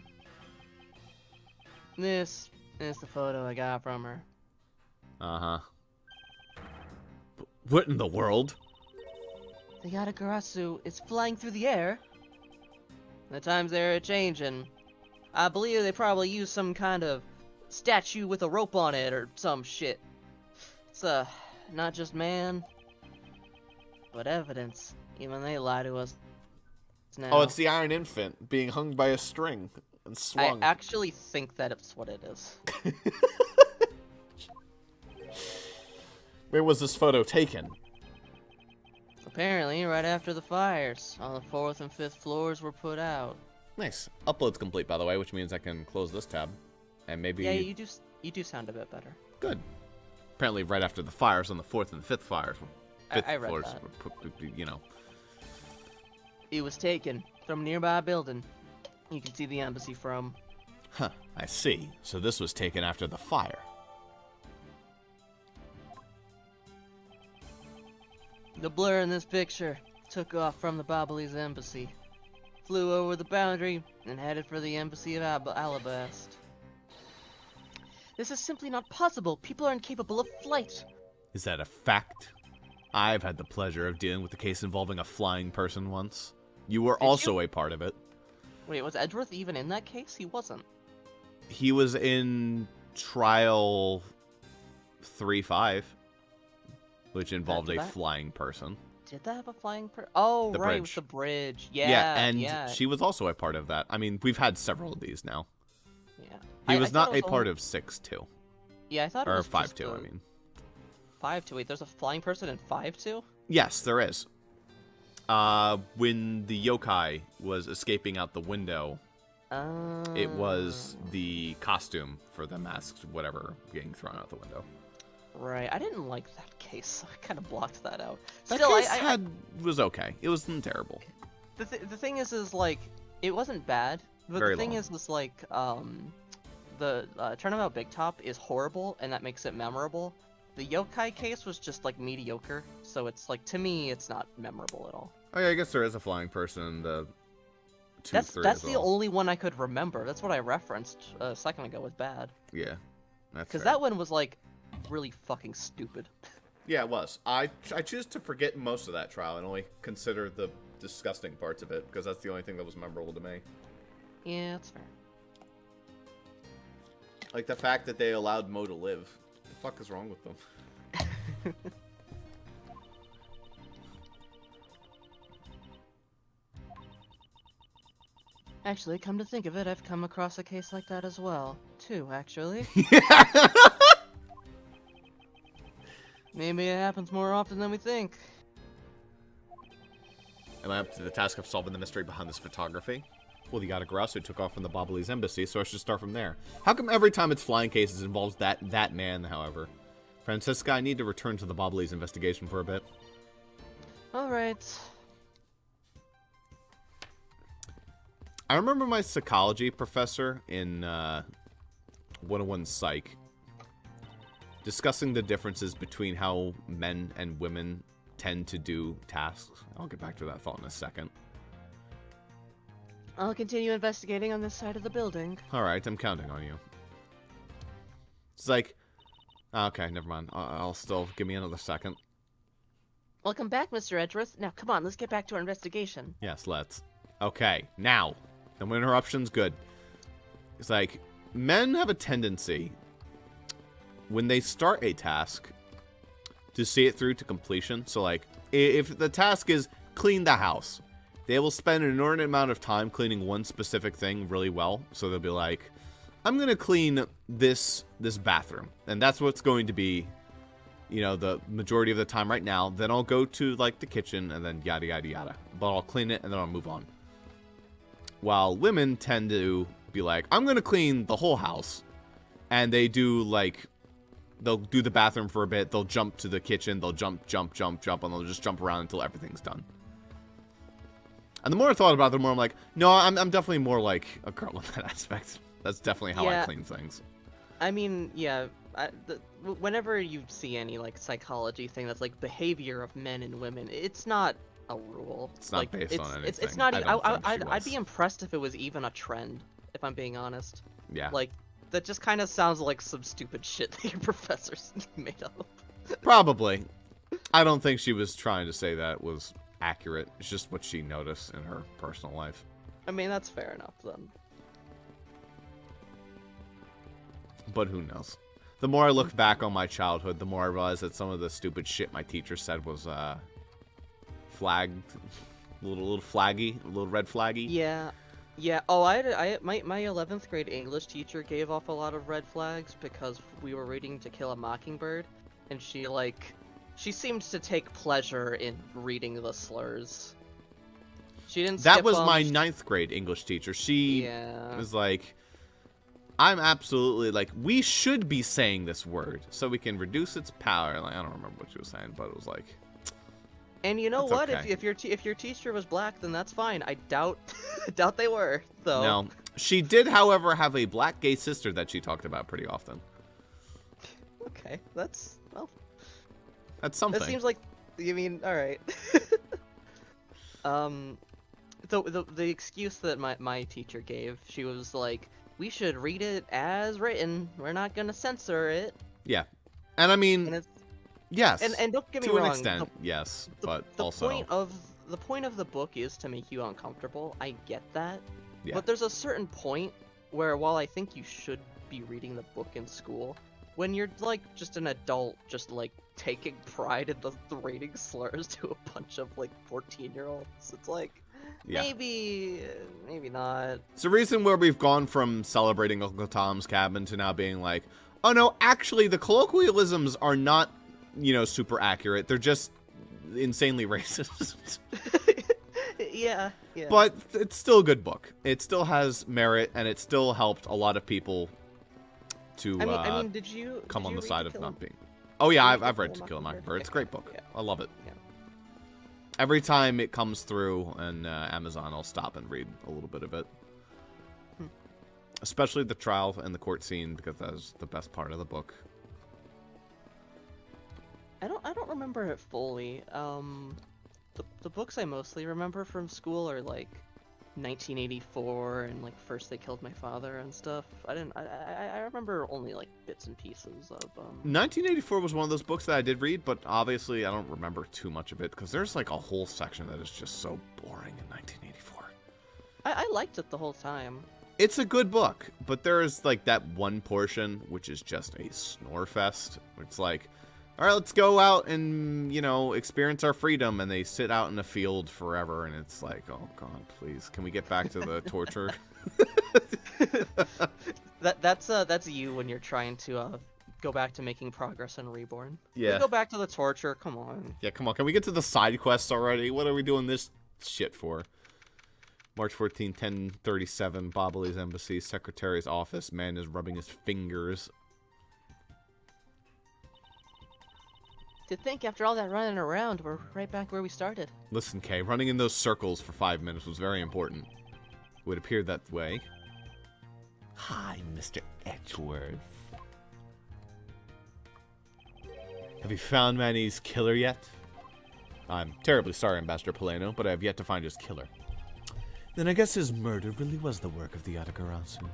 This is the photo I got from her. Uh-huh. What in the world? The Yatagarasu is flying through the air. The times they're changing. I believe they probably use some kind of statue with a rope on it or some shit. It's not just man, but evidence. Even they lie to us now. Oh, it's the Iron Infant being hung by a string and swung. I actually think that it's what it is. Where was this photo taken? Apparently, right after the fires, all the 4th and 5th floors were put out. Nice. Upload's complete, by the way, which means I can close this tab. And maybe... Yeah, you do sound a bit better. Good. Apparently right after the fires on the 4th and 5th fires. I read floors that. were put, you know. It was taken from a nearby building. You can see the embassy from. Huh, I see. So this was taken after the fire. The blur in this picture took off from the Babalese embassy, flew over the boundary, and headed for the embassy of Alabast. This is simply not possible. People are incapable of flight. Is that a fact? I've had the pleasure of dealing with a case involving a flying person once. You were also a part of it. Wait, was Edgeworth even in that case? He wasn't. He was in trial 3-5, which involved a flying person. Did that have a flying Oh, The right, bridge. with the bridge. Yeah, and she was also a part of that. I mean, we've had several of these now. Yeah. He was not a only... part of 6-2. Yeah, I thought it Or was 5-2, I mean. 5-2. Wait, there's a flying person in 5-2? Yes, there is. When the yokai was escaping out the window, it was the costume for the masked whatever getting thrown out the window. Right, I didn't like that case, so I kind of blocked that out. That Still, case was okay. It wasn't terrible. The thing is like, it wasn't bad, but Very the thing long. is like, the Turnabout Big Top is horrible, and that makes it memorable. The yokai case was just like mediocre, so it's like, to me, it's not memorable at all. Oh yeah, I guess there is a flying person in the 2-3 That's as the well. only one I could remember. That's what I referenced a second ago with bad. Yeah, that's Because fair. that one was like really fucking stupid. Yeah, it was. I choose to forget most of that trial and only consider the disgusting parts of it, because that's the only thing that was memorable to me. Yeah, that's fair. Like the fact that they allowed Mo to live. What the fuck is wrong with them? Actually, come to think of it, I've come across a case like that as well. Two, actually. Maybe it happens more often than we think. Am I up to the task of solving the mystery behind this photography? Well, the Yatagarasu took off from the Babalese embassy, so I should start from there. How come every time it's flying cases involves that man, however? Francisca, I need to return to the Babalese investigation for a bit. Alright. I remember my psychology professor in 101 Psych discussing the differences between how men and women tend to do tasks. I'll get back to that thought in a second. I'll continue investigating on this side of the building. Alright, I'm counting on you. It's like, Okay, never mind. I'll still give me another second. Welcome back, Mr. Edgeworth. Now, come on, let's get back to our investigation. Yes, let's. Okay, now. No interruption's good. It's like, men have a tendency, when they start a task, to see it through to completion. So, like, if the task is clean the house, they will spend an inordinate amount of time cleaning one specific thing really well. So they'll be like, I'm going to clean this bathroom. And that's what's going to be, you know, the majority of the time right now. Then I'll go to, like, the kitchen and then yada, yada, yada. But I'll clean it and then I'll move on. While women tend to be like, I'm going to clean the whole house. And they do, like, they'll do the bathroom for a bit. They'll jump to the kitchen. They'll jump, and they'll just jump around until everything's done. And the more I thought about it, the more I'm like, no, I'm definitely more like a girl in that aspect. That's definitely how I clean things. I mean, yeah, whenever you see any, like, psychology thing that's, like, behavior of men and women, it's not a rule. It's not based on anything. It's not even, I'd be impressed if it was even a trend, if I'm being honest. Yeah. Like, that just kind of sounds like some stupid shit that your professors made up. Probably. I don't think she was trying to say that was accurate. It's just what she noticed in her personal life. I mean, that's fair enough, then. But who knows? The more I look back on my childhood, the more I realize that some of the stupid shit my teacher said was, flagged. A little flaggy. A little red flaggy. Yeah. Yeah, oh, my 11th grade English teacher gave off a lot of red flags because we were reading To Kill a Mockingbird, and she seemed to take pleasure in reading the slurs. She didn't skip That was them. my 9th grade English teacher. She was like, I'm absolutely, like, we should be saying this word so we can reduce its power. Like, I don't remember what she was saying, but it was like... And you know what? Okay. If your teacher was black, then that's fine. I doubt they were, though. No. She did, however, have a black gay sister that she talked about pretty often. Okay, that's something. That seems like, you mean, all right. The excuse that my teacher gave, she was like, we should read it as written. We're not gonna censor it. Yeah, and I mean, yes. And don't get me wrong. To wrong. an extent, yes, but also the point of the book is to make you uncomfortable. I get that. Yeah. But there's a certain point where, while I think you should be reading the book in school, when you're like just an adult, just like taking pride in the rating slurs to a bunch of like 14-year-olds, it's like, maybe not. It's the reason where we've gone from celebrating Uncle Tom's Cabin to now being like, oh no, actually the colloquialisms are not, you know, super accurate. They're just insanely racist. Yeah. But it's still a good book. It still has merit, and it still helped a lot of people to I mean, did you on the read side To of Kill not a- being. Oh yeah, Did you I've read read To To Kill Kill a a Mockingbird. It's a great book. Yeah. I love it. Yeah. Every time it comes through on Amazon, I'll stop and read a little bit of it. Especially the trial and the court scene, because that is the best part of the book. I don't remember it fully. The books I mostly remember from school are like 1984 and like First They Killed My Father and stuff. I remember only like bits and pieces of 1984 was one of those books that I did read, but obviously I don't remember too much of it because there's like a whole section that is just so boring in 1984. I liked it the whole time. It's a good book, but there's like that one portion which is just a snore fest. It's like, all right, let's go out and, you know, experience our freedom. And they sit out in the field forever. And it's like, oh, God, please. Can we get back to the torture? That's you when you're trying to go back to making progress in Reborn. Yeah. We go back to the torture. Come on. Yeah, come on. Can we get to the side quests already? What are we doing this shit for? March 14, 1037, Bobbly's Embassy, Secretary's Office. Man is rubbing his fingers. To think, after all that running around, we're right back where we started. Listen, Kay, running in those circles for 5 minutes was very important. It would appear that way. Hi, Mr. Edgeworth. Have you found Manny's killer yet? I'm terribly sorry, Ambassador Polano, but I have yet to find his killer. Then I guess his murder really was the work of the Yatagarasu.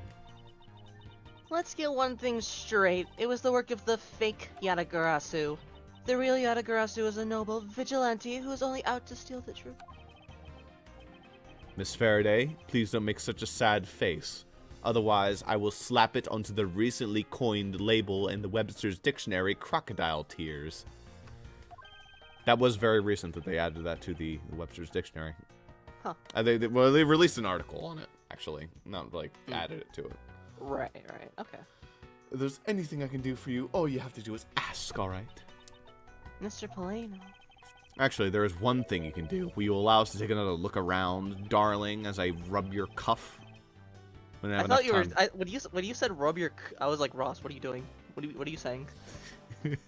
Let's get one thing straight. It was the work of the fake Yatagarasu. The real Yatagarasu is a noble vigilante who is only out to steal the truth. Miss Faraday, please don't make such a sad face. Otherwise, I will slap it onto the recently coined label in the Webster's Dictionary, crocodile tears. That was very recent that they added that to the Webster's Dictionary. Huh. They released an article on it, actually. Not, like, added it to it. Right, okay. If there's anything I can do for you, all you have to do is ask, alright? Mr. Polino. Actually, there is one thing you can do. Will you allow us to take another look around, darling, as I rub your cuff? I thought you were. When you said rub your, I was like, Ross, what are you doing? What are you saying? We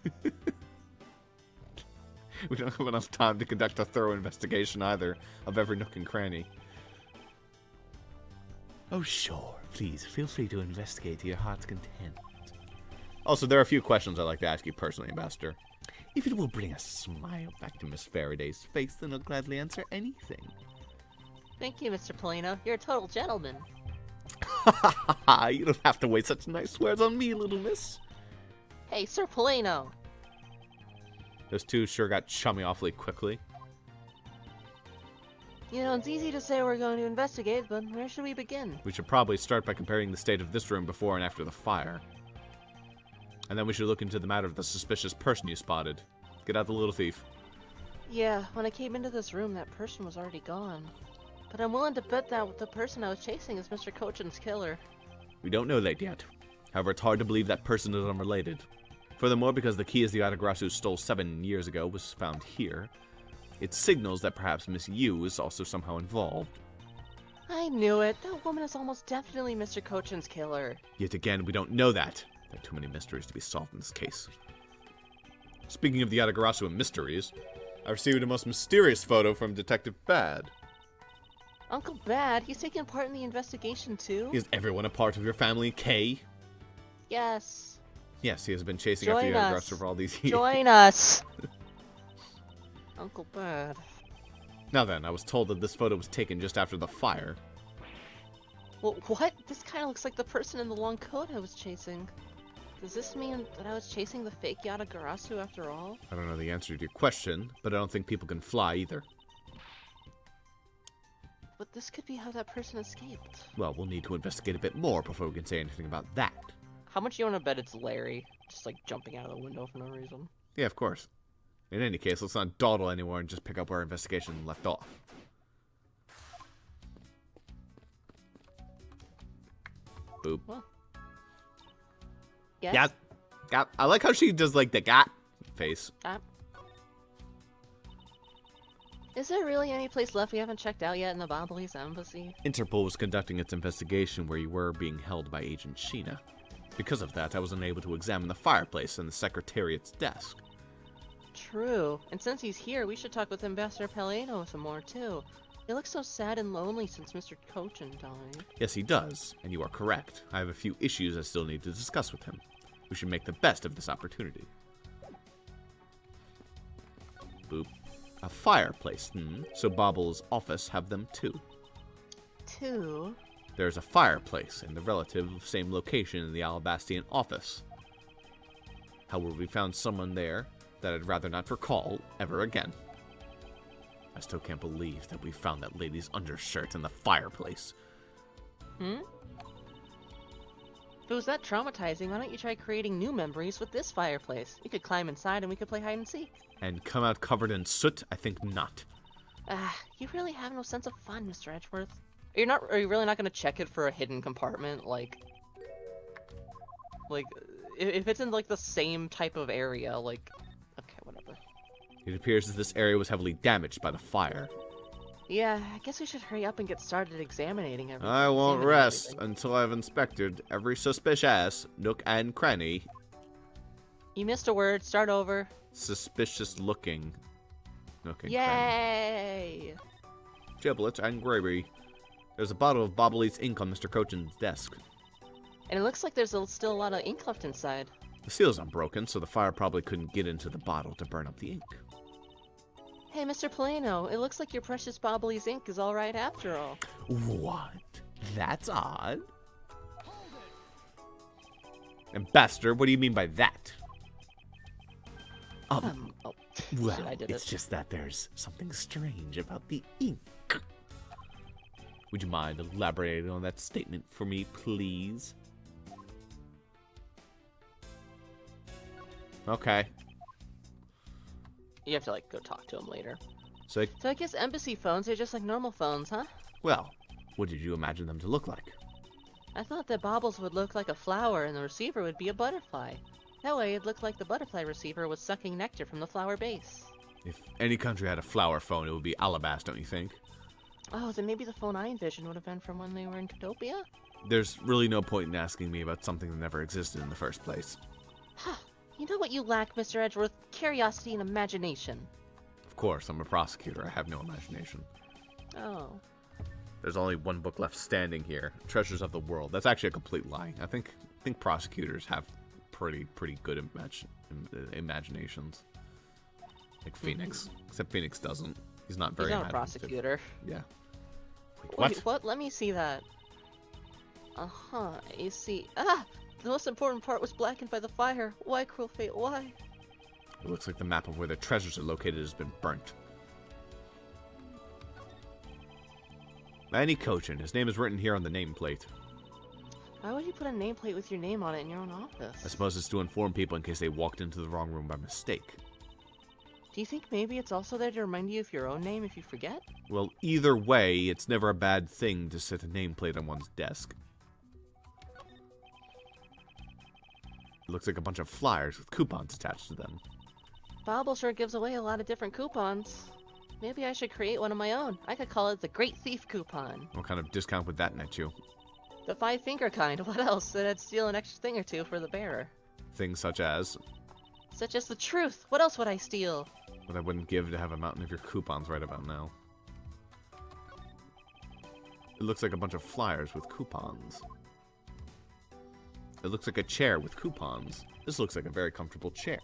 don't have enough time to conduct a thorough investigation either of every nook and cranny. Oh sure, please feel free to investigate to your heart's content. Also, there are a few questions I'd like to ask you personally, Ambassador. If it will bring a smile back to Miss Faraday's face, then I'll gladly answer anything. Thank you, Mr. Polino. You're a total gentleman. You don't have to waste such nice words on me, little miss. Hey, Sir Polino. Those two sure got chummy awfully quickly. You know, it's easy to say we're going to investigate, but where should we begin? We should probably start by comparing the state of this room before and after the fire. And then we should look into the matter of the suspicious person you spotted. Get out the Little Thief. Yeah, when I came into this room, that person was already gone. But I'm willing to bet that the person I was chasing is Mr. Kochin's killer. We don't know that yet. However, it's hard to believe that person is unrelated. Furthermore, because the key the Yatagarasu stole 7 years ago was found here, it signals that perhaps Miss Yu is also somehow involved. I knew it. That woman is almost definitely Mr. Kochin's killer. Yet again, we don't know that. There are too many mysteries to be solved in this case. Speaking of the Yatagarasu and mysteries, I received a most mysterious photo from Detective Bad. Uncle Bad? He's taking part in the investigation too? Is everyone a part of your family, Kay? Yes. Yes, he has been chasing after the Yatagarasu for all these years. Join us! Uncle Bad. Now then, I was told that this photo was taken just after the fire. Well, what? This kind of looks like the person in the long coat I was chasing. Does this mean that I was chasing the fake Yatagarasu after all? I don't know the answer to your question, but I don't think people can fly either. But this could be how that person escaped. Well, we'll need to investigate a bit more before we can say anything about that. How much do you want to bet it's Larry? Just like jumping out of the window for no reason. Yeah, of course. In any case, let's not dawdle anymore and just pick up where our investigation left off. Boop. Well. Yes? Yeah. Gap. I like how she does like the gap face. Is there really any place left we haven't checked out yet in the Bobbly's embassy? Interpol was conducting its investigation where you were being held by Agent Sheena. Because of that, I was unable to examine the fireplace and the Secretariat's desk. True. And since he's here, we should talk with Ambassador Peleno some more, too. He looks so sad and lonely since Mr. Kochin died. Yes, he does, and you are correct. I have a few issues I still need to discuss with him. We should make the best of this opportunity. Boop. A fireplace, So Bobble's office have them too. Two? There's a fireplace in the relative same location in the Alabastian office. However, we found someone there that I'd rather not recall ever again. I still can't believe that we found that lady's undershirt in the fireplace. If it was that traumatizing, why don't you try creating new memories with this fireplace? You could climb inside and we could play hide and seek. And come out covered in soot? I think not. You really have no sense of fun, Mr. Edgeworth. Are you really not gonna check it for a hidden compartment? Like, if it's in, like, the same type of area, like, okay, whatever. It appears that this area was heavily damaged by the fire. Yeah, I guess we should hurry up and get started examining everything. I won't rest until I've inspected every suspicious nook and cranny. You missed a word. Start over. Suspicious looking nook and cranny. Yay! Giblet and gravy. There's a bottle of Bobbly's ink on Mr. Kochin's desk. And it looks like there's still a lot of ink left inside. The seal's unbroken, so the fire probably couldn't get into the bottle to burn up the ink. Hey, Mr. Polino, it looks like your precious Bobbly's ink is alright after all. What? That's odd. Ambassador, what do you mean by that? Oh, Well, shit, I did it's it. just that there's something strange about the ink. Would you mind elaborating on that statement for me, please? Okay. You have to, like, go talk to him later. So, So I guess embassy phones are just like normal phones, huh? well, what did you imagine them to look like? I thought that baubles would look like a flower and the receiver would be a butterfly. That way it'd look like the butterfly receiver was sucking nectar from the flower base. If any country had a flower phone, it would be Alabast, don't you think? Oh, then maybe the phone I envisioned would have been from when they were in Catopia? There's really no point in asking me about something that never existed in the first place. Huh. You know what you lack, Mr. Edgeworth? Curiosity and imagination. Of course, I'm a prosecutor. I have no imagination. Oh. There's only one book left standing here, Treasures of the World. That's actually a complete lie. I think prosecutors have pretty good imaginations. Like Phoenix. Except Phoenix doesn't. He's not very He's not a imaginative. prosecutor. Yeah. Wait, what? Let me see that. Uh-huh, you see. Ah! The most important part was blackened by the fire. Why, cruel fate, why? It looks like the map of where the treasures are located has been burnt. Manny Cochin. His name is written here on the nameplate. Why would you put a nameplate with your name on it in your own office? I suppose it's to inform people in case they walked into the wrong room by mistake. Do you think maybe it's also there to remind you of your own name if you forget? Well, either way, it's never a bad thing to set a nameplate on one's desk. It looks like a bunch of flyers with coupons attached to them. Bobble sure gives away a lot of different coupons. Maybe I should create one of my own. I could call it the Great Thief Coupon. What kind of discount would that net you? The 5-finger kind. What else? I'd steal an extra thing or two for the bearer. Things such as Such as the truth. What else would I steal? what I wouldn't give to have a mountain of your coupons right about now. It looks like a bunch of flyers with coupons. It looks like a chair with coupons. This looks like a very comfortable chair.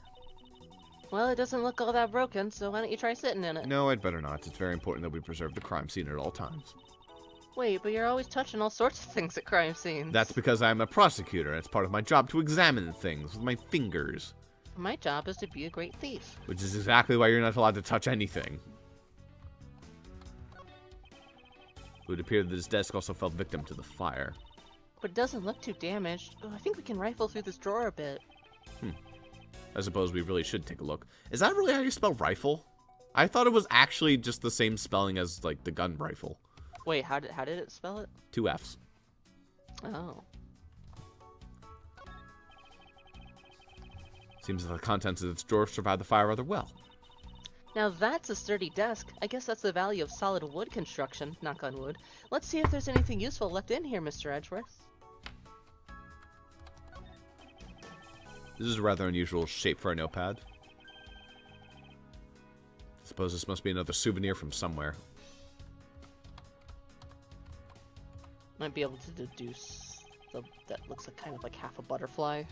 Well, it doesn't look all that broken, so why don't you try sitting in it? No, I'd better not. It's very important that we preserve the crime scene at all times. Wait, but you're always touching all sorts of things at crime scenes. That's because I'm a prosecutor, and it's part of my job to examine things with my fingers. My job is to be a great thief. Which is exactly why you're not allowed to touch anything. It would appear that this desk also fell victim to the fire. But it doesn't look too damaged. Oh, I think we can rifle through this drawer a bit. I suppose we really should take a look. Is that really how you spell rifle? I thought it was actually just the same spelling as, like, the gun rifle. Wait, how did it spell it? 2 Fs. Oh. Seems that the contents of this drawer survived the fire rather well. Now that's a sturdy desk. I guess that's the value of solid wood construction, knock on wood. Let's see if there's anything useful left in here, Mr. Edgeworth. This is a rather unusual shape for a notepad. Suppose this must be another souvenir from somewhere. Might be able to deduce that looks like kind of like half a butterfly.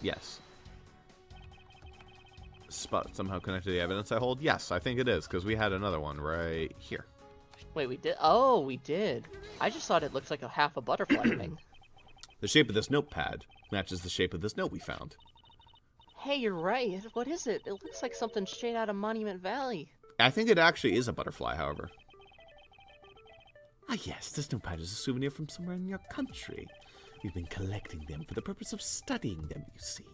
Yes. Spot somehow connected to the evidence I hold? Yes, I think it is, because we had another one right here. Wait, we did? Oh, we did. I just thought it looks like a half a butterfly thing. The shape of this notepad matches the shape of this note we found. Hey, you're right. What is it? It looks like something straight out of Monument Valley. I think it actually is a butterfly, however. Ah yes, this notepad is a souvenir from somewhere in your country. We've been collecting them for the purpose of studying them, you see.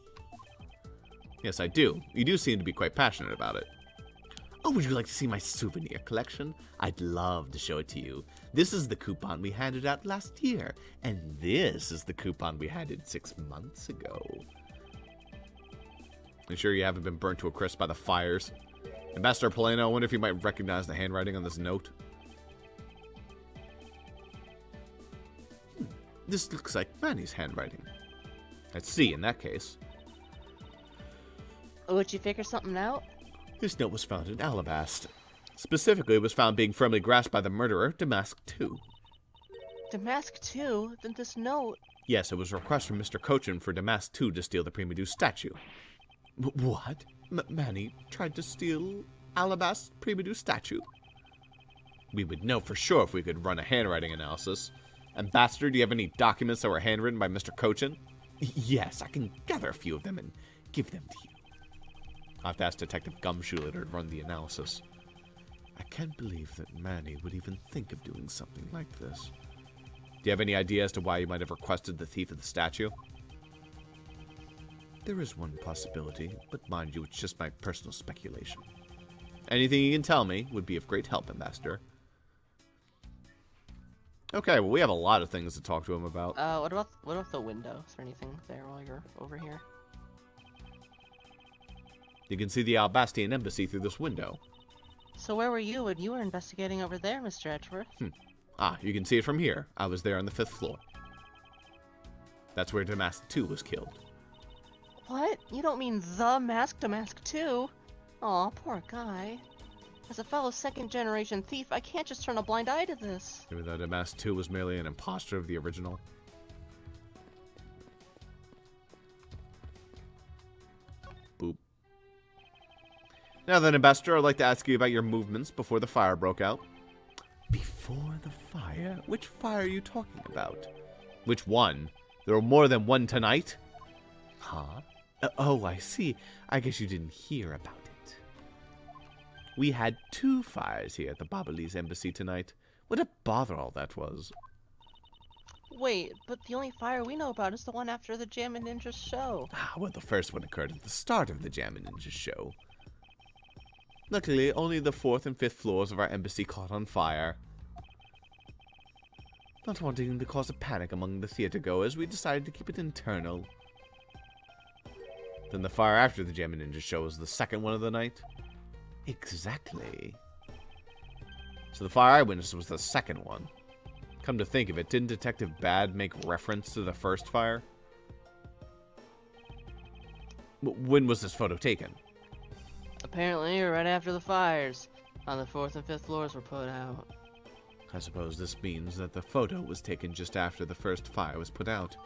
Yes, I do. You do seem to be quite passionate about it. Oh, would you like to see my souvenir collection? I'd love to show it to you. This is the coupon we handed out last year, and this is the coupon we handed 6 months ago. You sure you haven't been burnt to a crisp by the fires? Ambassador Polano, I wonder if you might recognize the handwriting on this note. This looks like Manny's handwriting. Let's see, in that case. Would you figure something out? This note was found in Alabast. Specifically, it was found being firmly grasped by the murderer, Damask II. Damask 2? Then this note... Yes, it was a request from Mr. Cochin for Damask II to steal the Prima Due statue. What? Manny tried to steal Alabast's Prima Due statue? We would know for sure if we could run a handwriting analysis. Ambassador, do you have any documents that were handwritten by Mr. Cochin? Yes, I can gather a few of them and give them to you. I'll have to ask Detective Gumshoe later to run the analysis. I can't believe that Manny would even think of doing something like this. Do you have any idea as to why you might have requested the thief of the statue? There is one possibility, but mind you, it's just my personal speculation. Anything you can tell me would be of great help, Ambassador. Okay, well, we have a lot of things to talk to him about. What about the window? Is there anything there while you're over here? You can see the Albastian embassy through this window. So where were you when you were investigating over there, Mr. Edgeworth? You can see it from here. I was there on the 5th floor. That's where Damask 2 was killed. What? You don't mean the Damask 2? Aw, poor guy. As a fellow second-generation thief, I can't just turn a blind eye to this. Even though Damask 2 was merely an imposter of the original. Boop. Now then, Ambassador, I'd like to ask you about your movements before the fire broke out. Before the fire? Which fire are you talking about? Which one? There were more than one tonight? Huh? Oh, I see. I guess you didn't hear about it. We had 2 fires here at the Babalese embassy tonight. What a bother all that was. Wait, but the only fire we know about is the one after the Jammin' Ninja show. Well, the first one occurred at the start of the Jammin' Ninja show. Luckily, only the 4th and 5th floors of our embassy caught on fire. Not wanting to cause a panic among the theater goers, we decided to keep it internal. Then the fire after the Jammin' Ninja show was the second one of the night? Exactly. So the fire I witnessed was the second one. Come to think of it, didn't Detective Bad make reference to the first fire? When was this photo taken? Apparently, right after the fires, on the 4th and 5th floors were put out. I suppose this means that the photo was taken just after the first fire was put out.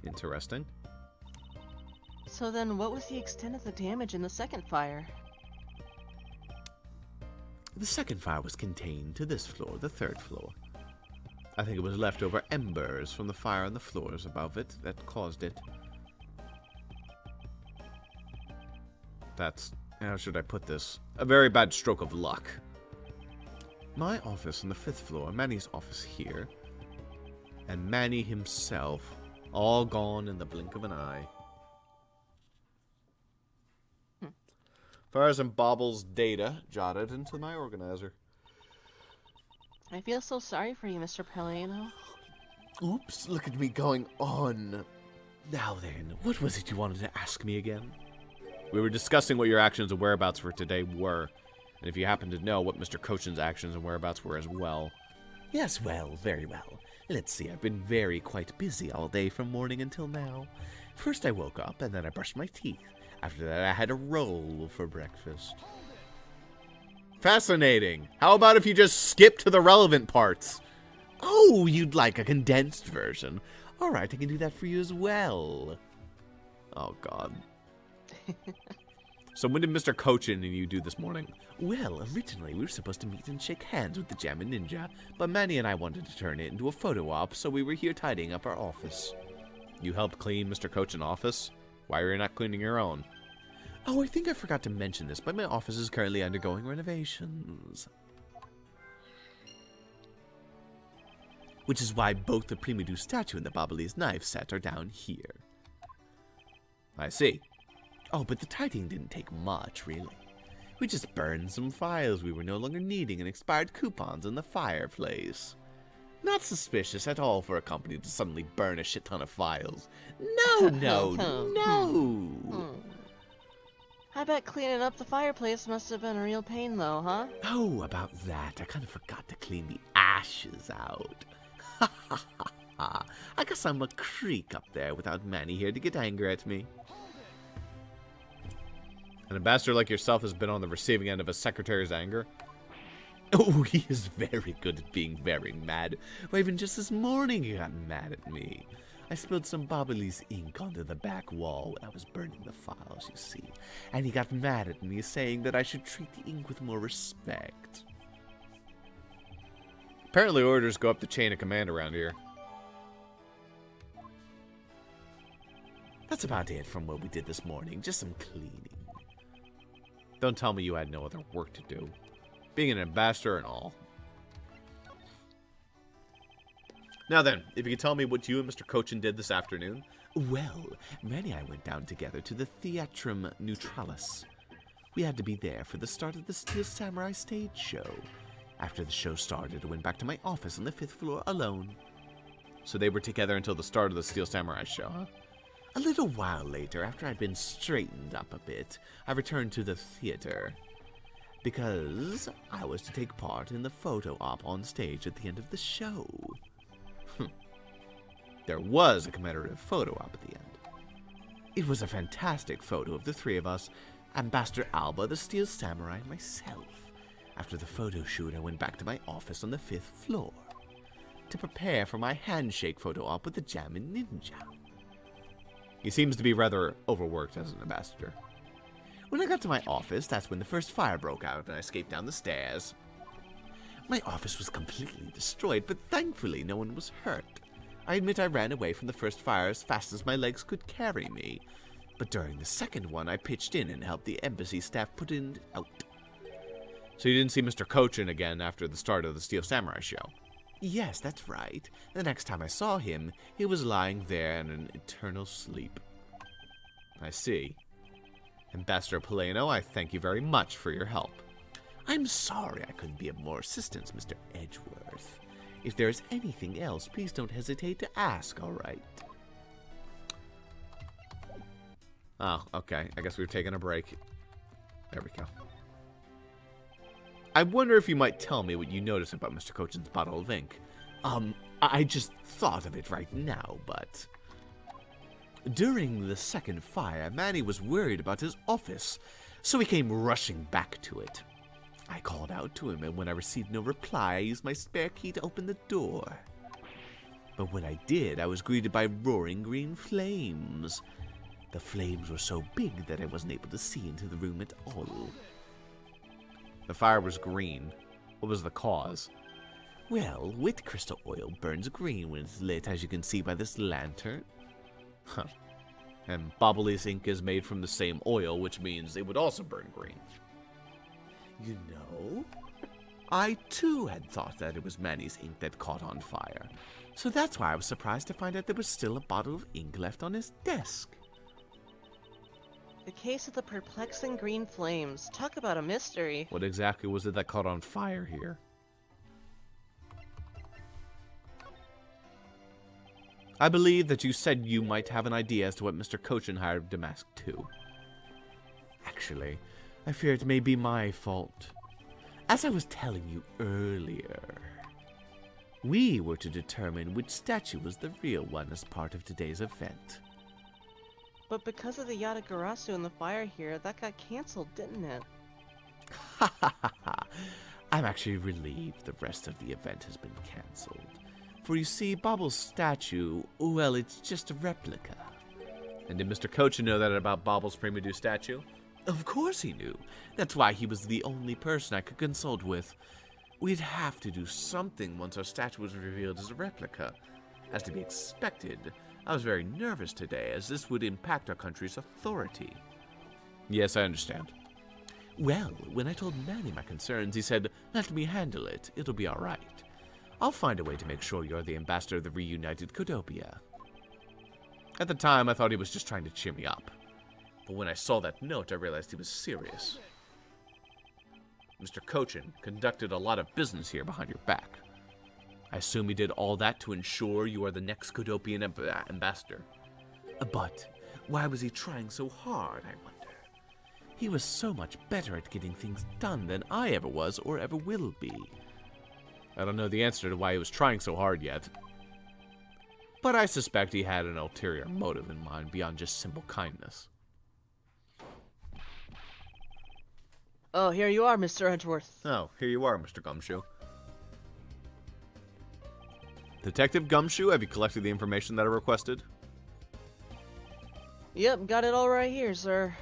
Interesting. So then, what was the extent of the damage in the second fire? The second fire was contained to this floor, the 3rd floor. I think it was leftover embers from the fire on the floors above it that caused it. That's, how should I put this? A very bad stroke of luck. My office on the 5th floor, Manny's office here, and Manny himself, all gone in the blink of an eye. Fires and Bobble's data jotted into my organizer. I feel so sorry for you, Mr. Pellegrino. Oops, look at me going on. Now then, what was it you wanted to ask me again? We were discussing what your actions and whereabouts for today were, and if you happen to know what Mr. Cochin's actions and whereabouts were as well. Yes, well, very well. Let's see, I've been quite busy all day from morning until now. First I woke up, and then I brushed my teeth. After that I had a roll for breakfast. Fascinating. How about if you just skip to the relevant parts? Oh, you'd like a condensed version. All right, I can do that for you as well. Oh, God. So when did Mr. Cochin and you do this morning? Well, originally we were supposed to meet and shake hands with the Jammin' Ninja, but Manny and I wanted to turn it into a photo op, so we were here tidying up our office. You helped clean Mr. Cochin's office? Why were you not cleaning your own? Oh, I think I forgot to mention this, but my office is currently undergoing renovations. Which is why both the Primidu statue and the Babalese knife set are down here. I see. Oh, but the tidying didn't take much, really. We just burned some files we were no longer needing and expired coupons in the fireplace. Not suspicious at all for a company to suddenly burn a shit ton of files. No, no, no! I bet cleaning up the fireplace must have been a real pain, though, huh? Oh, about that. I kind of forgot to clean the ashes out. Ha ha ha ha. I guess I'm a creep up there without Manny here to get angry at me. An ambassador like yourself has been on the receiving end of a secretary's anger. Oh, he is very good at being very mad. Why, even just this morning he got mad at me. I spilled some Babalese ink onto the back wall when I was burning the files, you see. And he got mad at me, saying that I should treat the ink with more respect. Apparently orders go up the chain of command around here. That's about it from what we did this morning. Just some cleaning. Don't tell me you had no other work to do. Being an ambassador and all. Now then, if you could tell me what you and Mr. Cochin did this afternoon. Well, Manny and I went down together to the Theatrum Neutralis. We had to be there for the start of the Steel Samurai stage show. After the show started, I went back to my office on the 5th floor alone. So they were together until the start of the Steel Samurai show, huh? A little while later, after I'd been straightened up a bit, I returned to the theater. Because I was to take part in the photo op on stage at the end of the show. There was a commemorative photo op at the end. It was a fantastic photo of the three of us, Ambassador Alba, the Steel Samurai, and myself. After the photo shoot, I went back to my office on the 5th floor to prepare for my handshake photo op with the Jammin' Ninja. He seems to be rather overworked as an ambassador. When I got to my office, that's when the first fire broke out and I escaped down the stairs. My office was completely destroyed, but thankfully no one was hurt. I admit I ran away from the first fire as fast as my legs could carry me, but during the second one I pitched in and helped the embassy staff put it out. So you didn't see Mr. Cochin again after the start of the Steel Samurai show? Yes, that's right. The next time I saw him, he was lying there in an eternal sleep. I see. Ambassador Polano, I thank you very much for your help. I'm sorry I couldn't be of more assistance, Mr. Edgeworth. If there is anything else, please don't hesitate to ask, all right? Oh, okay. I guess we're taking a break. There we go. I wonder if you might tell me what you noticed about Mr. Cochin's bottle of ink. I just thought of it right now, but... During the second fire, Manny was worried about his office, so he came rushing back to it. I called out to him, and when I received no reply, I used my spare key to open the door. But when I did, I was greeted by roaring green flames. The flames were so big that I wasn't able to see into the room at all. The fire was green. What was the cause? Well, wit crystal oil burns green when it's lit, as you can see by this lantern. Huh. And Bobbly's ink is made from the same oil, which means it would also burn green. You know, I too had thought that it was Manny's ink that caught on fire. So that's why I was surprised to find out there was still a bottle of ink left on his desk. The case of the perplexing green flames. Talk about a mystery. What exactly was it that caught on fire here? I believe that you said you might have an idea as to what Mr. Cochin hired Damask to. Actually, I fear it may be my fault. As I was telling you earlier, we were to determine which statue was the real one as part of today's event. But because of the Yatagarasu and the fire here, that got cancelled, didn't it? Ha ha ha ha. I'm actually relieved the rest of the event has been cancelled. For you see, Bobble's statue, well, it's just a replica. And did Mr. Cochin know that about Bobble's prima-due statue? Of course he knew. That's why he was the only person I could consult with. We'd have to do something once our statue was revealed as a replica. As to be expected, I was very nervous today, as this would impact our country's authority. Yes, I understand. Well, when I told Manny my concerns, he said, "Let me handle it. It'll be all right. I'll find a way to make sure you're the ambassador of the reunited Codopia." At the time, I thought he was just trying to cheer me up. But when I saw that note, I realized he was serious. Mr. Cochin conducted a lot of business here behind your back. I assume he did all that to ensure you are the next Codopian ambassador. But why was he trying so hard, I wonder? He was so much better at getting things done than I ever was or ever will be. I don't know the answer to why he was trying so hard yet. But I suspect he had an ulterior motive in mind beyond just simple kindness. Oh, here you are, Mr. Edgeworth. Oh, here you are, Mr. Gumshoe. Detective Gumshoe, have you collected the information that I requested? Yep, got it all right here, sir.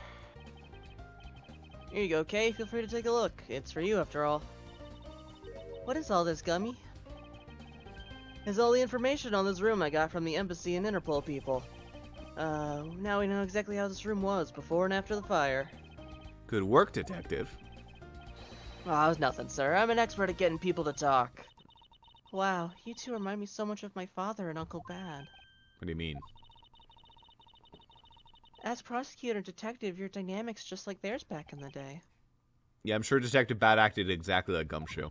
Here you go, Kay. Feel free to take a look. It's for you, after all. What is all this, Gummy? It's all the information on this room I got from the embassy and Interpol people. Now we know exactly how this room was before and after the fire. Good work, Detective. Oh, it was nothing, sir. I'm an expert at getting people to talk. Wow, you two remind me so much of my father and Uncle Bad. What do you mean? As prosecutor and detective, your dynamic's just like theirs back in the day. Yeah, I'm sure Detective Bad acted exactly like Gumshoe.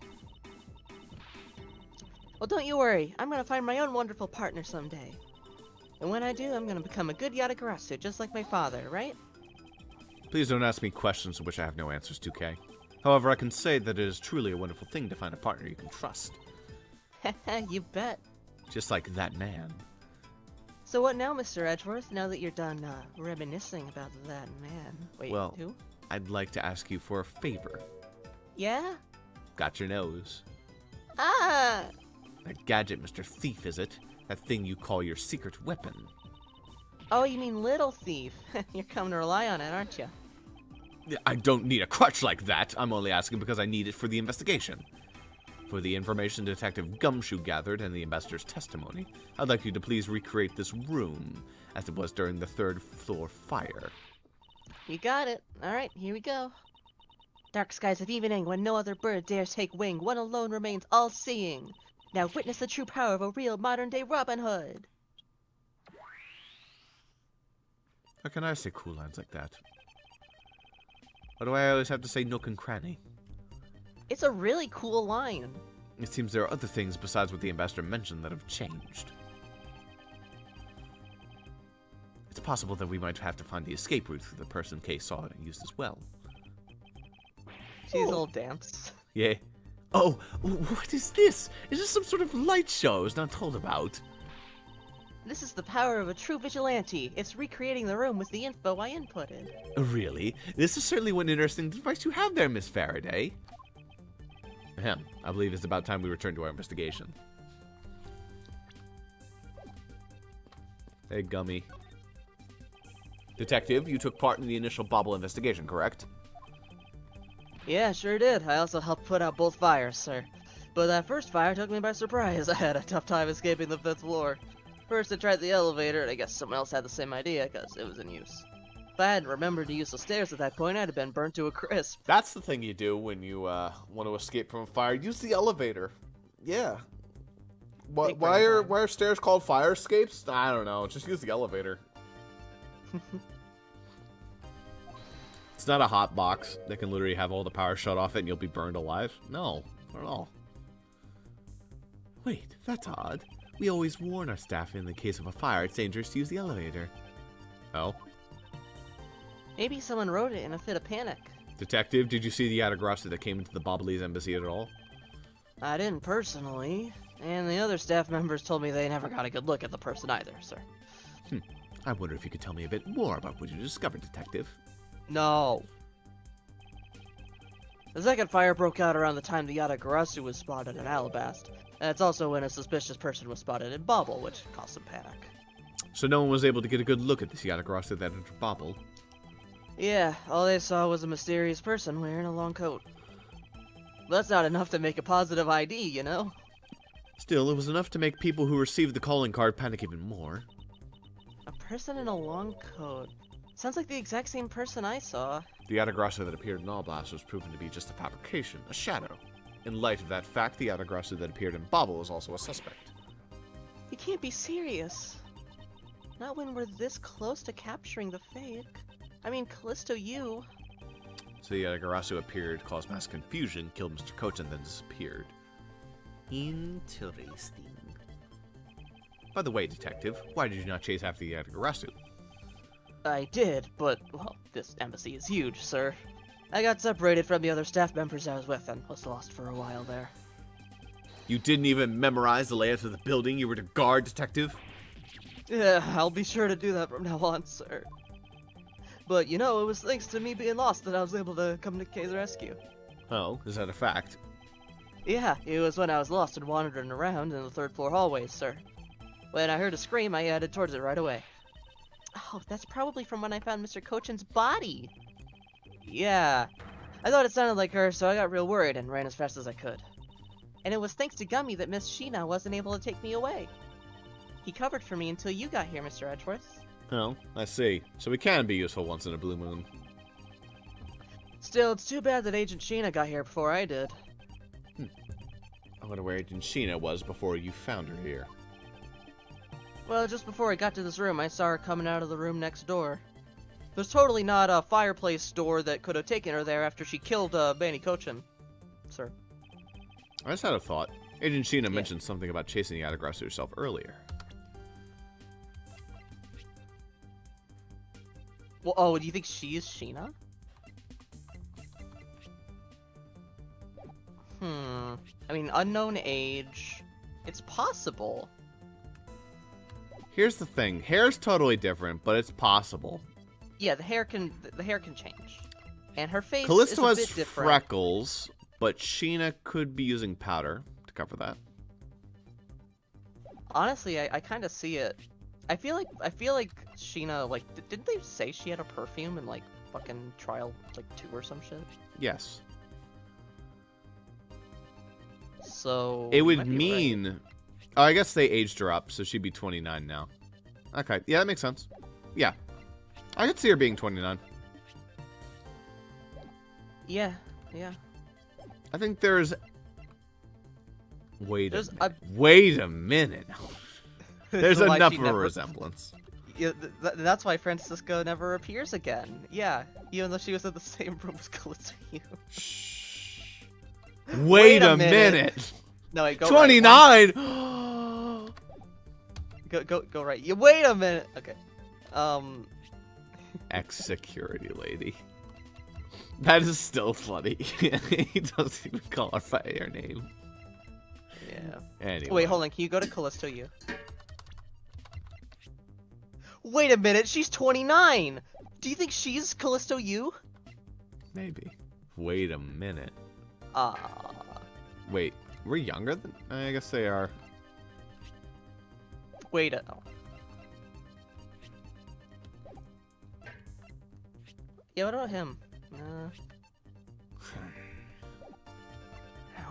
Well, don't you worry. I'm gonna find my own wonderful partner someday. And when I do, I'm gonna become a good Yatagarasu, just like my father, right? Please don't ask me questions to which I have no answers to, Kay. However, I can say that it is truly a wonderful thing to find a partner you can trust. You bet. Just like that man. So what now, Mr. Edgeworth, now that you're done, reminiscing about that man? Wait, Well, who? I'd like to ask you for a favor. Yeah? Got your nose. Ah! That gadget, Mr. Thief, is it? That thing you call your secret weapon. Oh, you mean Little Thief. You're coming to rely on it, aren't you? I don't need a crutch like that. I'm only asking because I need it for the investigation. For the information Detective Gumshoe gathered and the ambassador's testimony, I'd like you to please recreate this room as it was during the third floor fire. You got it. Alright, here we go. Dark skies of evening, when no other bird dares take wing, one alone remains all-seeing. Now witness the true power of a real modern-day Robin Hood. How can I say cool lines like that? Why do I always have to say nook and cranny? It's a really cool line. It seems there are other things besides what the ambassador mentioned that have changed. It's possible that we might have to find the escape route for the person Kay saw and used as well. She's a little dance. Yeah. Oh, what is this? Is this some sort of light show I was not told about? This is the power of a true vigilante. It's recreating the room with the info I inputted. Really? This is certainly one interesting device you have there, Miss Faraday. Ahem. I believe it's about time we return to our investigation. Hey, Gummy. Detective, you took part in the initial Bobble investigation, correct? Yeah, sure did. I also helped put out both fires, sir. But that first fire took me by surprise. I had a tough time escaping the 5th floor. First I tried the elevator, and I guess someone else had the same idea, because it was in use. If I hadn't remembered to use the stairs at that point, I'd have been burnt to a crisp. That's the thing you do when you want to escape from a fire. Use the elevator. Yeah. Why are stairs called fire escapes? I don't know. Just use the elevator. It's not a hot box that can literally have all the power shut off it and you'll be burned alive. No, not at all. Wait, that's odd. We always warn our staff in the case of a fire it's dangerous to use the elevator. Oh? Maybe someone wrote it in a fit of panic. Detective, did you see the Yatagarasu that came into the Bobbly's embassy at all? I didn't personally, and the other staff members told me they never got a good look at the person either, sir. I wonder if you could tell me a bit more about what you discovered, Detective. No. The second fire broke out around the time the Yatagarasu was spotted in Alabast. And it's also when a suspicious person was spotted in Bobble, which caused some panic. So no one was able to get a good look at this Yatagarasu that entered Bobble? Yeah, all they saw was a mysterious person wearing a long coat. But that's not enough to make a positive ID, you know? Still, it was enough to make people who received the calling card panic even more. A person in a long coat. Sounds like the exact same person I saw. The Yatagarasu that appeared in Alblast was proven to be just a fabrication, a shadow. In light of that fact, the Yatagarasu that appeared in Bobble is also a suspect. You can't be serious. Not when we're this close to capturing the fake. I mean, Callisto, you. So the Yatagarasu appeared, caused mass confusion, killed Mr. Coach, and then disappeared. Interesting. By the way, Detective, why did you not chase after the Yatagarasu? I did, but, well, this embassy is huge, sir. I got separated from the other staff members I was with and was lost for a while there. You didn't even memorize the layout of the building you were to guard, Detective? Yeah, I'll be sure to do that from now on, sir. But, you know, it was thanks to me being lost that I was able to come to Kay's rescue. Oh, is that a fact? Yeah, it was when I was lost and wandering around in the 3rd floor hallways, sir. When I heard a scream, I headed towards it right away. Oh, that's probably from when I found Mr. Cochin's body. Yeah. I thought it sounded like her, so I got real worried and ran as fast as I could. And it was thanks to Gummy that Miss Sheena wasn't able to take me away. He covered for me until you got here, Mr. Edgeworth. Oh, I see. So we can be useful once in a blue moon. Still, it's too bad that Agent Sheena got here before I did. I wonder where Agent Sheena was before you found her here. Well, just before I got to this room, I saw her coming out of the room next door. There's totally not a fireplace door that could have taken her there after she killed Manny Cochin, sir. I just had a thought. Agent Sheena mentioned something about chasing the Autograss herself earlier. Well, oh, do you think she's Sheena? I mean, unknown age. It's possible. Here's the thing. Hair's totally different, but it's possible. Yeah, the hair can change. And her face Callisto is a has bit different. freckles, but Sheena could be using powder to cover that. Honestly, I kind of see it. I feel like Sheena, like, didn't they say she had a perfume in, like, fucking Trial, like, 2 or some shit? Yes. So... It you would might be mean... right. Oh, I guess they aged her up, so she'd be 29 now. Okay, yeah, that makes sense. Yeah. I could see her being 29. Yeah, yeah. I think there's... Wait There's a minute. Wait a minute. There's So why enough she of a never- resemblance. Yeah, that's why Francisco never appears again. Yeah, even though she was in the same room as Callisto. Shh. Wait a minute. No, wait, go 29! Right. Go right. You wait a minute. Okay. Ex-security lady. That is still funny. He doesn't even call her by her name. Yeah. Anyway. Wait, hold on. Can you go to Callisto U? Wait a minute. She's 29. Do you think she's Callisto U? Maybe. Wait a minute. Ah. Wait, we're younger than... I guess they are. Wait a... Oh. Yeah, what about him?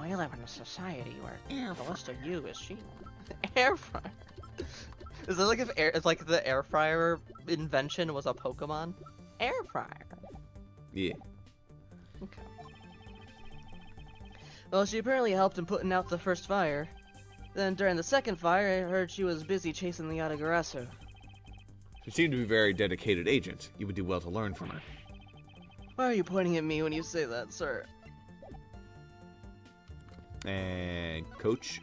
We live in a society where Callisto U is she. Air fryer. Is it like if it's like the air fryer invention was a Pokemon? Air fryer. Yeah. Okay. Well, she apparently helped in putting out the first fire. Then during the second fire, I heard she was busy chasing the aggressor. She seemed to be a very dedicated agent. You would do well to learn from her. Why are you pointing at me when you say that, sir? And coach.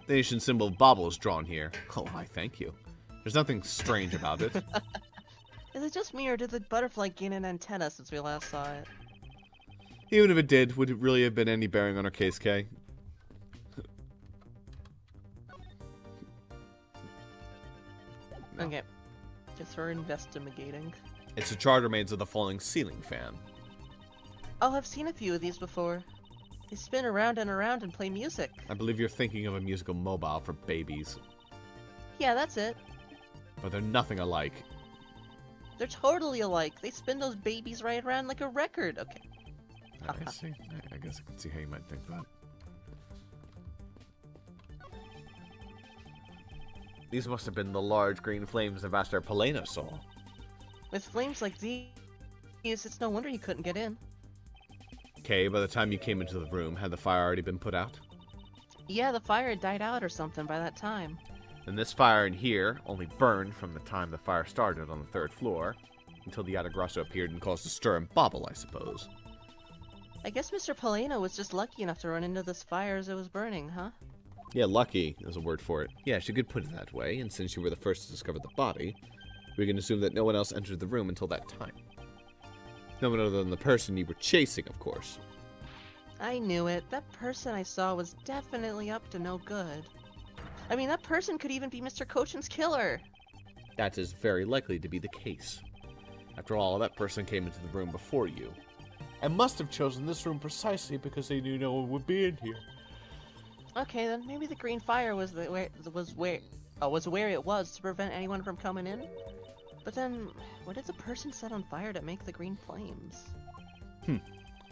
The nation symbol of Bobble is drawn here. Oh, I thank you. There's nothing strange about it. Is it just me, or did the butterfly gain an antenna since we last saw it? Even if it did, would it really have been any bearing on our case, Kay? No. Okay. Just for investigating. It's the charter maids of the falling ceiling fan. Oh, I've seen a few of these before. They spin around and around and play music. I believe you're thinking of a musical mobile for babies. Yeah, that's it. But they're nothing alike. They're totally alike. They spin those babies right around like a record. Okay. I see. I guess I can see how you might think that. These must have been the large green flames Ambassador Palena saw. With flames like these, it's no wonder you couldn't get in. Okay, by the time you came into the room, had the fire already been put out? Yeah, the fire had died out or something by that time. And this fire in here only burned from the time the fire started on the 3rd floor, until the Autograsso appeared and caused a stir and bobble, I suppose. I guess Mr. Paleno was just lucky enough to run into this fire as it was burning, huh? Yeah, lucky is a word for it. Yes, you could put it that way, and since you were the first to discover the body, we can assume that no one else entered the room until that time. No one other than the person you were chasing, of course. I knew it. That person I saw was definitely up to no good. I mean, that person could even be Mr. Cochin's killer. That is very likely to be the case. After all, that person came into the room before you, and must have chosen this room precisely because they knew no one would be in here. Okay, then maybe the green fire was where it was to prevent anyone from coming in. But then, what did the person set on fire to make the green flames?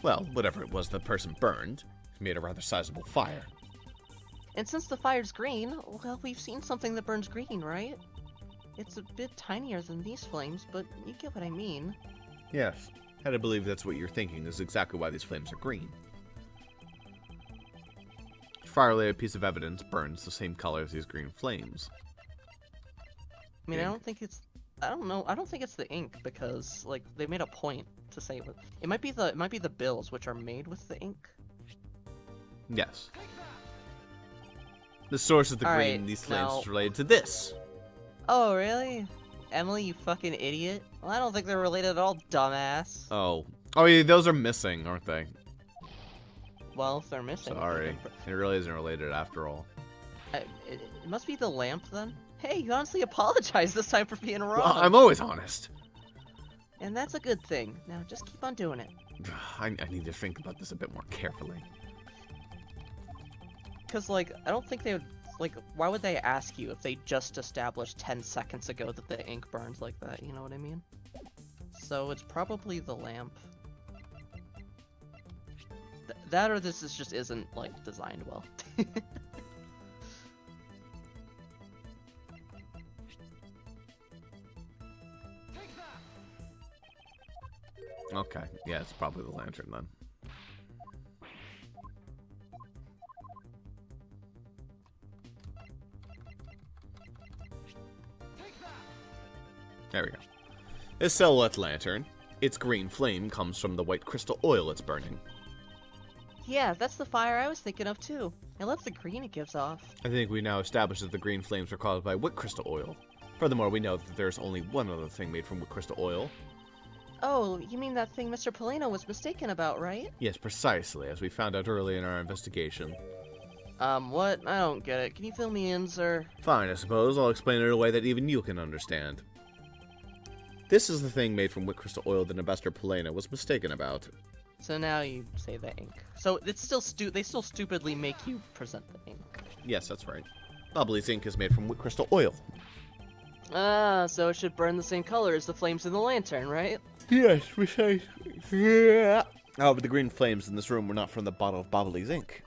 Well, whatever it was the person burned, made a rather sizable fire. And since the fire's green, well, we've seen something that burns green, right? It's a bit tinier than these flames, but you get what I mean. Yes, and I believe that's what you're thinking is exactly why these flames are green. Fire-related piece of evidence burns the same color as these green flames. I mean, I don't think it's the ink because like they made a point to say it might be the bills which are made with the ink. Yes. The source of the green Alright, in these flames now- is related to this. Oh, really? Emily, you fucking idiot. Well, I don't think they're related at all, dumbass. Oh. Oh yeah, those are missing, aren't they? Well, if they're missing. Sorry. It really isn't related after all. It must be the lamp then. Hey, you honestly apologized this time for being wrong. Well, I'm always honest. And that's a good thing. Now just keep on doing it. I need to think about this a bit more carefully. Because, like, I don't think they would, like, why would they ask you if they just established 10 seconds ago that the ink burns like that, you know what I mean? So it's probably the lamp. That or this just isn't, like, designed well. Okay, yeah, it's probably the lantern then. There we go. This silhouette lantern, its green flame comes from the white crystal oil it's burning. Yeah, that's the fire I was thinking of too. I love the green it gives off. I think we now established that the green flames are caused by white crystal oil. Furthermore, we know that there's only one other thing made from white crystal oil. Oh, you mean that thing Mr. Polino was mistaken about, right? Yes, precisely, as we found out early in our investigation. What? I don't get it. Can you fill me in, sir? Fine, I suppose. I'll explain it in a way that even you can understand. This is the thing made from white crystal oil that Ambassador Polino was mistaken about. So now you say the ink. So it's still they still stupidly make you present the ink. Yes, that's right. Bubbly's ink is made from white crystal oil. Ah, so it should burn the same color as the flames in the lantern, right? Yes, precisely. Yeah. Oh, but the green flames in this room were not from the bottle of Bubbly's ink.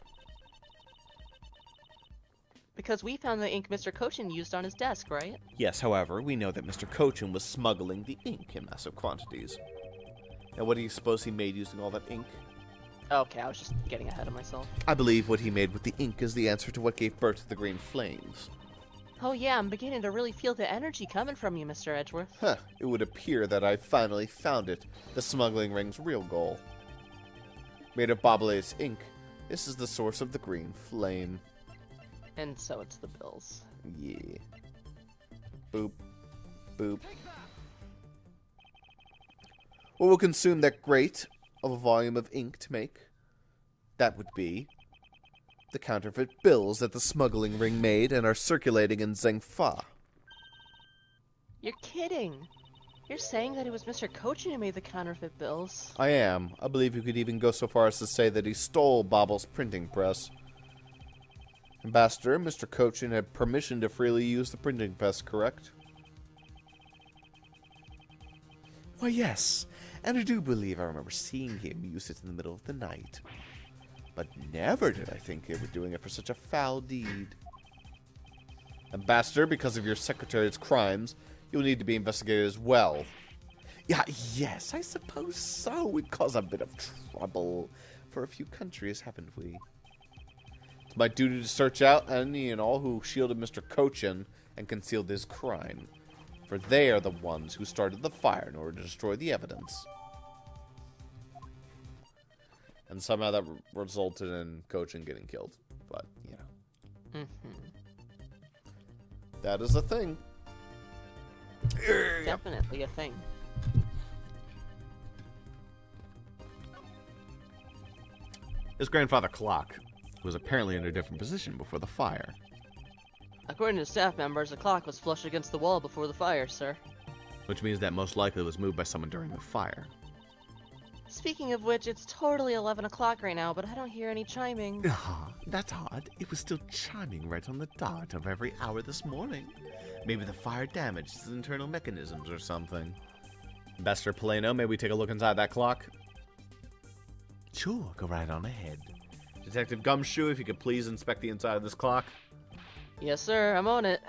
Because we found the ink Mr. Cochin used on his desk, right? Yes, however, we know that Mr. Cochin was smuggling the ink in massive quantities. And what do you suppose he made using all that ink? Okay, I was just getting ahead of myself. I believe what he made with the ink is the answer to what gave birth to the green flames. Oh yeah, I'm beginning to really feel the energy coming from you, Mr. Edgeworth. Huh, it would appear that I finally found it, the smuggling ring's real goal. Made of Bubbly's ink, this is the source of the green flame. And so it's the bills. Yeah. Boop. Boop. What will consume that great of a volume of ink to make? That would be the counterfeit bills that the smuggling ring made and are circulating in Zhengfa. You're kidding! You're saying that it was Mr. Cochin who made the counterfeit bills? I am. I believe you could even go so far as to say that he stole Bobble's printing press. Ambassador, Mr. Cochin had permission to freely use the printing press, correct? Why, yes. And I do believe I remember seeing him use it in the middle of the night. But never did I think they were doing it for such a foul deed. Ambassador, because of your secretary's crimes, you'll need to be investigated as well. Yeah, yes, I suppose so. We've caused a bit of trouble for a few countries, haven't we? It's my duty to search out any and all who shielded Mr. Cochin and concealed his crime. For they are the ones who started the fire in order to destroy the evidence. And somehow that resulted in Cochin getting killed. But, you know. That is a thing. Definitely a thing. His grandfather clock was apparently in a different position before the fire. According to staff members, the clock was flush against the wall before the fire, sir. Which means that most likely it was moved by someone during the fire. Speaking of which, it's totally 11 o'clock right now, but I don't hear any chiming. Ah, that's odd. It was still chiming right on the dot of every hour this morning. Maybe the fire damaged its internal mechanisms or something. Ambassador Polino, may we take a look inside that clock? Sure, go right on ahead. Detective Gumshoe, if you could please inspect the inside of this clock. Yes, sir. I'm on it.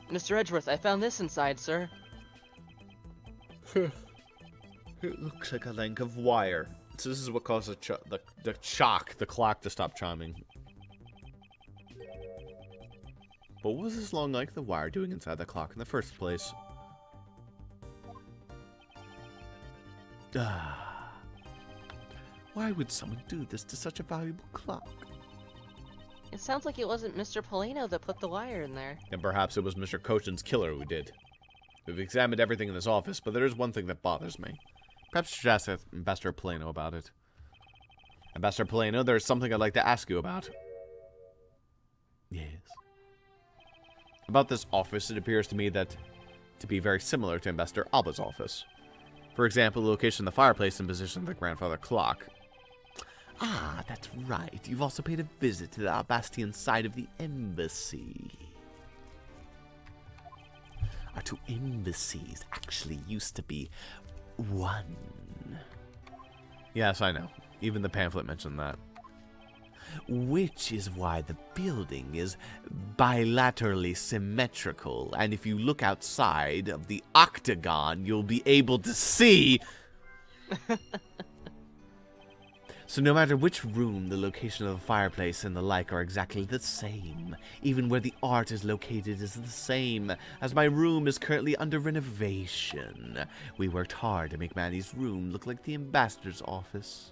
Mr. Edgeworth, I found this inside, sir. It looks like a length of wire. So this is what caused the clock to stop chiming. But what was this long length of wire doing inside the clock in the first place? Why would someone do this to such a valuable clock? It sounds like it wasn't Mr. Polino that put the wire in there. And perhaps it was Mr. Cochin's killer who did. We've examined everything in this office, but there is one thing that bothers me. Perhaps you should ask Ambassador Polino about it. Ambassador Polino, there's something I'd like to ask you about. Yes. About this office, it appears to me that to be very similar to Ambassador Alba's office. For example, the location of the fireplace and position of the grandfather clock. Ah, that's right. You've also paid a visit to the Albastian side of the embassy. Our two embassies actually used to be one. Yes, I know. Even the pamphlet mentioned that. Which is why the building is bilaterally symmetrical, and if you look outside of the octagon, you'll be able to see... So no matter which room, the location of the fireplace and the like are exactly the same. Even where the art is located is the same, as my room is currently under renovation. We worked hard to make Manny's room look like the ambassador's office.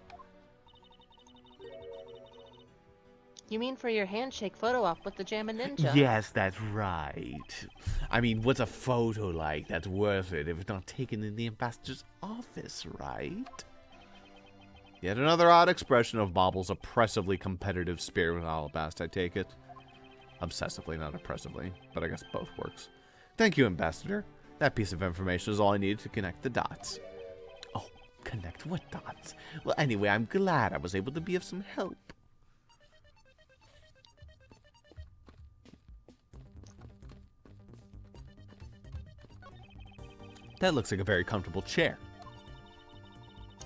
You mean for your handshake photo op with the Jammin' Ninja? Yes, that's right. I mean, what's a photo like that's worth it if it's not taken in the ambassador's office, right? Yet another odd expression of Bobble's oppressively competitive spirit with Alabast, I take it. Obsessively, not oppressively, but I guess both works. Thank you, Ambassador. That piece of information is all I needed to connect the dots. Oh, connect what dots? Well, anyway, I'm glad I was able to be of some help. That looks like a very comfortable chair.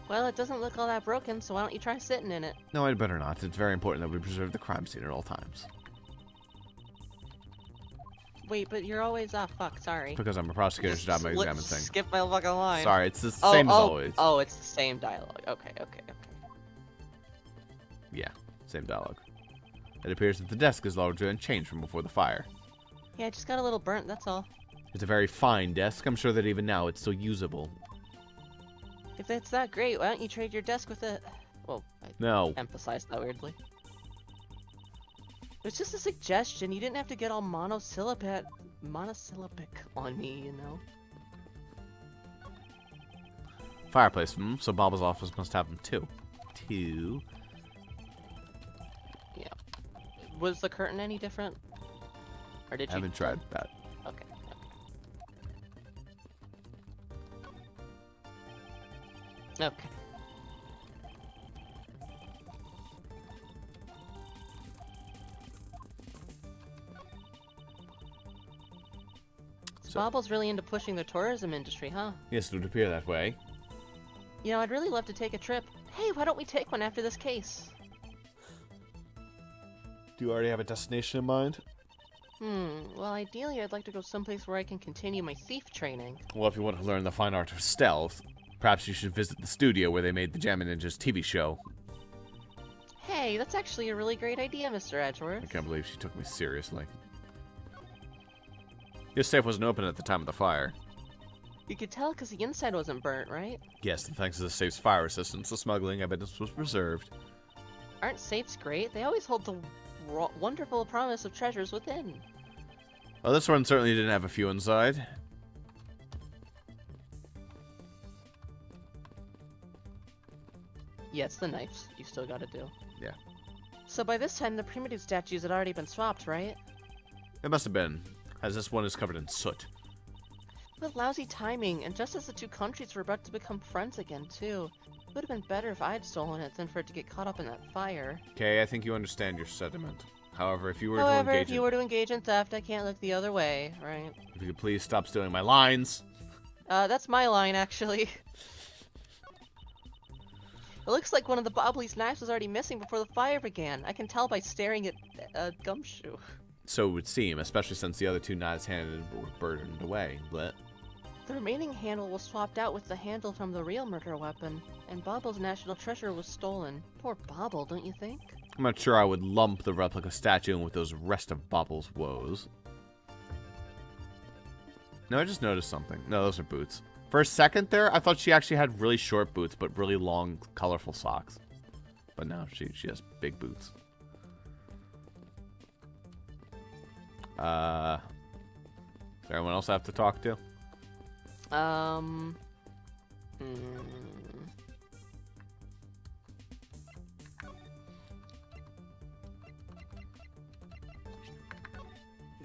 Well, it doesn't look all that broken, so why don't you try sitting in it? No, I'd better not. It's very important that we preserve the crime scene at all times. Wait, but you're always... Ah, fuck, sorry. Because I'm a prosecutor's job, I examine things. Skip my fucking line. Sorry, it's the same as always. Oh, it's the same dialogue. Okay. Yeah, same dialogue. It appears that the desk is larger and changed from before the fire. Yeah, I just got a little burnt, that's all. It's a very fine desk. I'm sure that even now it's still usable. If it's that great, why don't you trade your desk with it? Well, I No. emphasized that weirdly. It was just a suggestion. You didn't have to get all monosyllabic on me, you know? Fireplace. So Bobble's office must have them too. Yeah. Was the curtain any different? Or did you... I haven't tried that. Okay. Okay. So Bobble's really into pushing the tourism industry, huh? Yes, it would appear that way. You know, I'd really love to take a trip. Hey, why don't we take one after this case? Do you already have a destination in mind? Well, ideally I'd like to go someplace where I can continue my thief training. Well, if you want to learn the fine art of stealth, perhaps you should visit the studio where they made the Jammin' Ninjas TV show. Hey, that's actually a really great idea, Mr. Edgeworth. I can't believe she took me seriously. Your safe wasn't open at the time of the fire. You could tell because the inside wasn't burnt, right? Yes, and thanks to the safe's fire resistance, the smuggling evidence was preserved. Aren't safes great? They always hold the wonderful promise of treasures within. Well, this one certainly didn't have a few inside. Yeah, it's the knives you still gotta do. Yeah. So by this time, the primitive statues had already been swapped, right? It must have been, as this one is covered in soot. With lousy timing, and just as the two countries were about to become friends again, too. It would have been better if I'd stolen it than for it to get caught up in that fire. Okay, I think you understand your sentiment. However, if you were to engage in theft, I can't look the other way, right? If you could please stop stealing my lines. That's my line, actually. It looks like one of the Bobbly's knives was already missing before the fire began. I can tell by staring at Gumshoe. So it would seem, especially since the other 2 knives handed were burned away. But The remaining handle was swapped out with the handle from the real murder weapon, and Bobble's national treasure was stolen. Poor Bobble, don't you think? I'm not sure I would lump the replica statue in with those rest of Bobble's woes. No, I just noticed something. No, those are boots. For a second there, I thought she actually had really short boots, but really long, colorful socks. But no, she has big boots. Is there anyone else I have to talk to?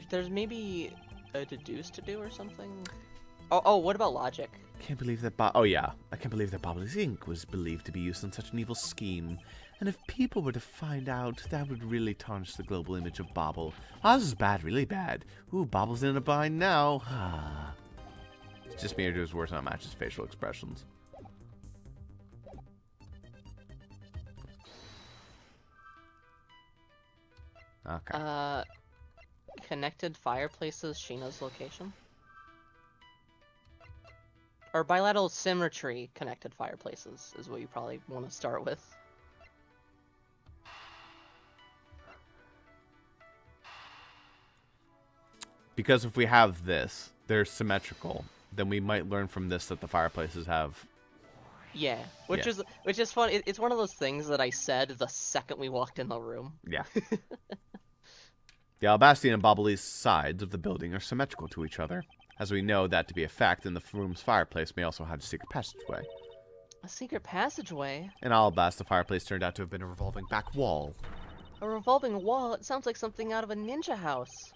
There's maybe a deduce to do or something? Oh, what about logic? Can't believe that I can't believe that Bobble's ink was believed to be used in such an evil scheme. And if people were to find out, that would really tarnish the global image of Bobble. Oh, this is bad, really bad. Ooh, Bobble's in a bind now. It's just me or do his words not match his facial expressions. Okay. Connected fireplaces, Sheena's location? Or bilateral symmetry connected fireplaces is what you probably want to start with. Because if we have this, they're symmetrical, then we might learn from this that the fireplaces have... Yeah, which is fun. It's one of those things that I said the second we walked in the room. Yeah. The Alabastian and Bobbly's sides of the building are symmetrical to each other. As we know that to be a fact, and the room's fireplace may also have a secret passageway. A secret passageway? In Alabast, the fireplace turned out to have been a revolving back wall. A revolving wall? It sounds like something out of a ninja house.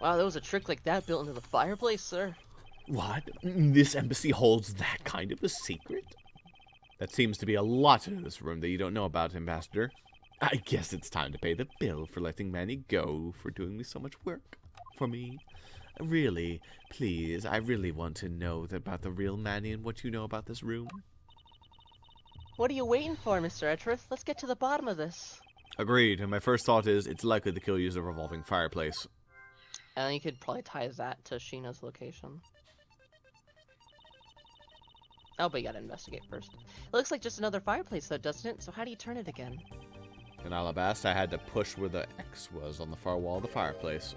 Wow, there was a trick like that built into the fireplace, sir. What? This embassy holds that kind of a secret? That seems to be a lot in this room that you don't know about, Ambassador. I guess it's time to pay the bill for letting Manny go, for doing me so much work for me. Really, please, I really want to know about the real Manny and what you know about this room. What are you waiting for, Mr. Edgeworth? Let's get to the bottom of this. Agreed, and my first thought is it's likely the kill use a revolving fireplace. And you could probably tie that to Sheena's location. Oh, but you gotta investigate first. It looks like just another fireplace though, doesn't it? So how do you turn it again? In Alabast, I had to push where the X was on the far wall of the fireplace.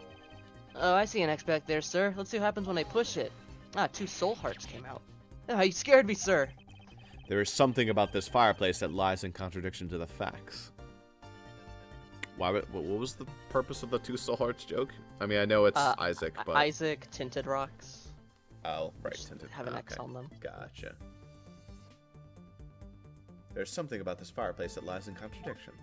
Oh, I see an X back there, sir. Let's see what happens when I push it. Ah, 2 soul hearts came out. Ah, you scared me, sir. There is something about this fireplace that lies in contradiction to the facts. What was the purpose of the 2 soul hearts joke? I mean, I know it's Isaac, but... Isaac, tinted rocks. Oh, right, tinted. Have an X on them. Gotcha. There's something about this fireplace that lies in contradiction.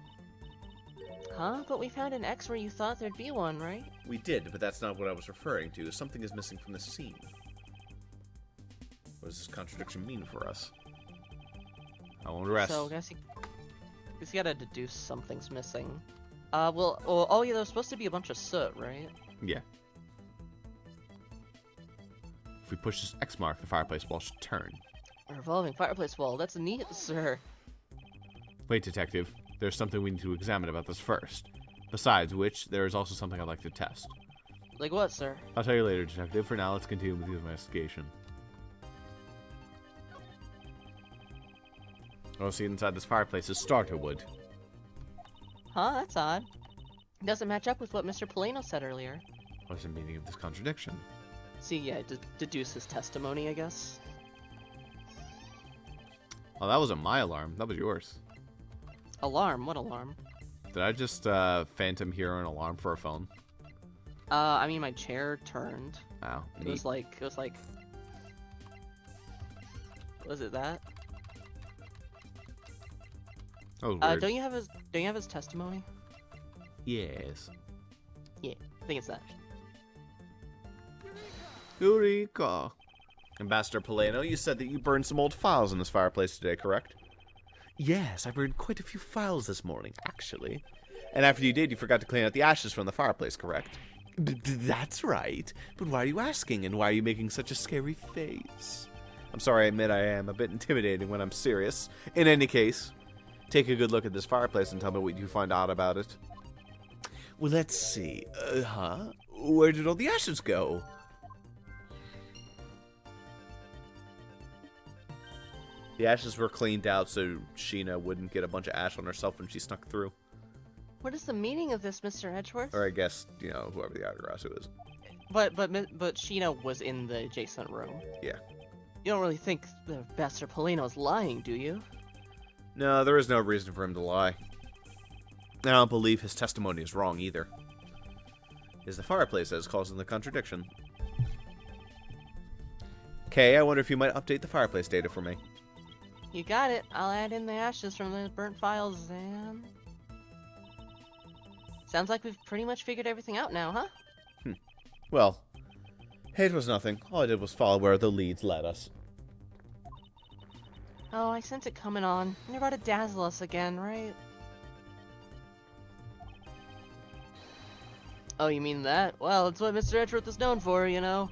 Huh? But we found an X where you thought there'd be one, right? We did, but that's not what I was referring to. Something is missing from the scene. What does this contradiction mean for us? I won't rest. So, I guess you gotta deduce something's missing. Oh yeah, there's supposed to be a bunch of soot, right? Yeah. If we push this X mark, the fireplace wall should turn. A revolving fireplace wall. That's neat, sir. Wait, Detective. There's something we need to examine about this first. Besides which, there is also something I'd like to test. Like what, sir? I'll tell you later, Detective. For now, let's continue with the investigation. I want to see inside this fireplace is starter wood. Huh? That's odd. It doesn't match up with what Mr. Polino said earlier. What's the meaning of this contradiction? See, yeah, deduce his testimony, I guess. Oh, that wasn't my alarm. That was yours. Alarm? What alarm? Did I just phantom hear an alarm for a phone? I mean, my chair turned. Wow. It was like... Was it that? That was weird. Don't you have his testimony? Yes. Yeah, I think it's that. Eureka! Ambassador Polino, you said that you burned some old files in this fireplace today, correct? Yes, I burned quite a few files this morning, actually. And after you did, you forgot to clean out the ashes from the fireplace, correct? That's right. But why are you asking, and why are you making such a scary face? I'm sorry, I admit I am a bit intimidating when I'm serious. In any case, take a good look at this fireplace and tell me what you find out about it. Well, let's see. Where did all the ashes go? The ashes were cleaned out so Sheena wouldn't get a bunch of ash on herself when she snuck through. What is the meaning of this, Mr. Edgeworth? Or I guess, whoever the Argosy is. But Sheena was in the adjacent room. Yeah. You don't really think the Bastard Polino is lying, do you? No, there is no reason for him to lie. I don't believe his testimony is wrong either. It's the fireplace that is causing the contradiction. Okay, I wonder if you might update the fireplace data for me. You got it. I'll add in the ashes from the burnt files and... Sounds like we've pretty much figured everything out now, huh? Well, it was nothing. All I did was follow where the leads led us. Oh, I sense it coming on. You're about to dazzle us again, right? Oh, you mean that? Well, it's what Mr. Edgeworth is known for, you know.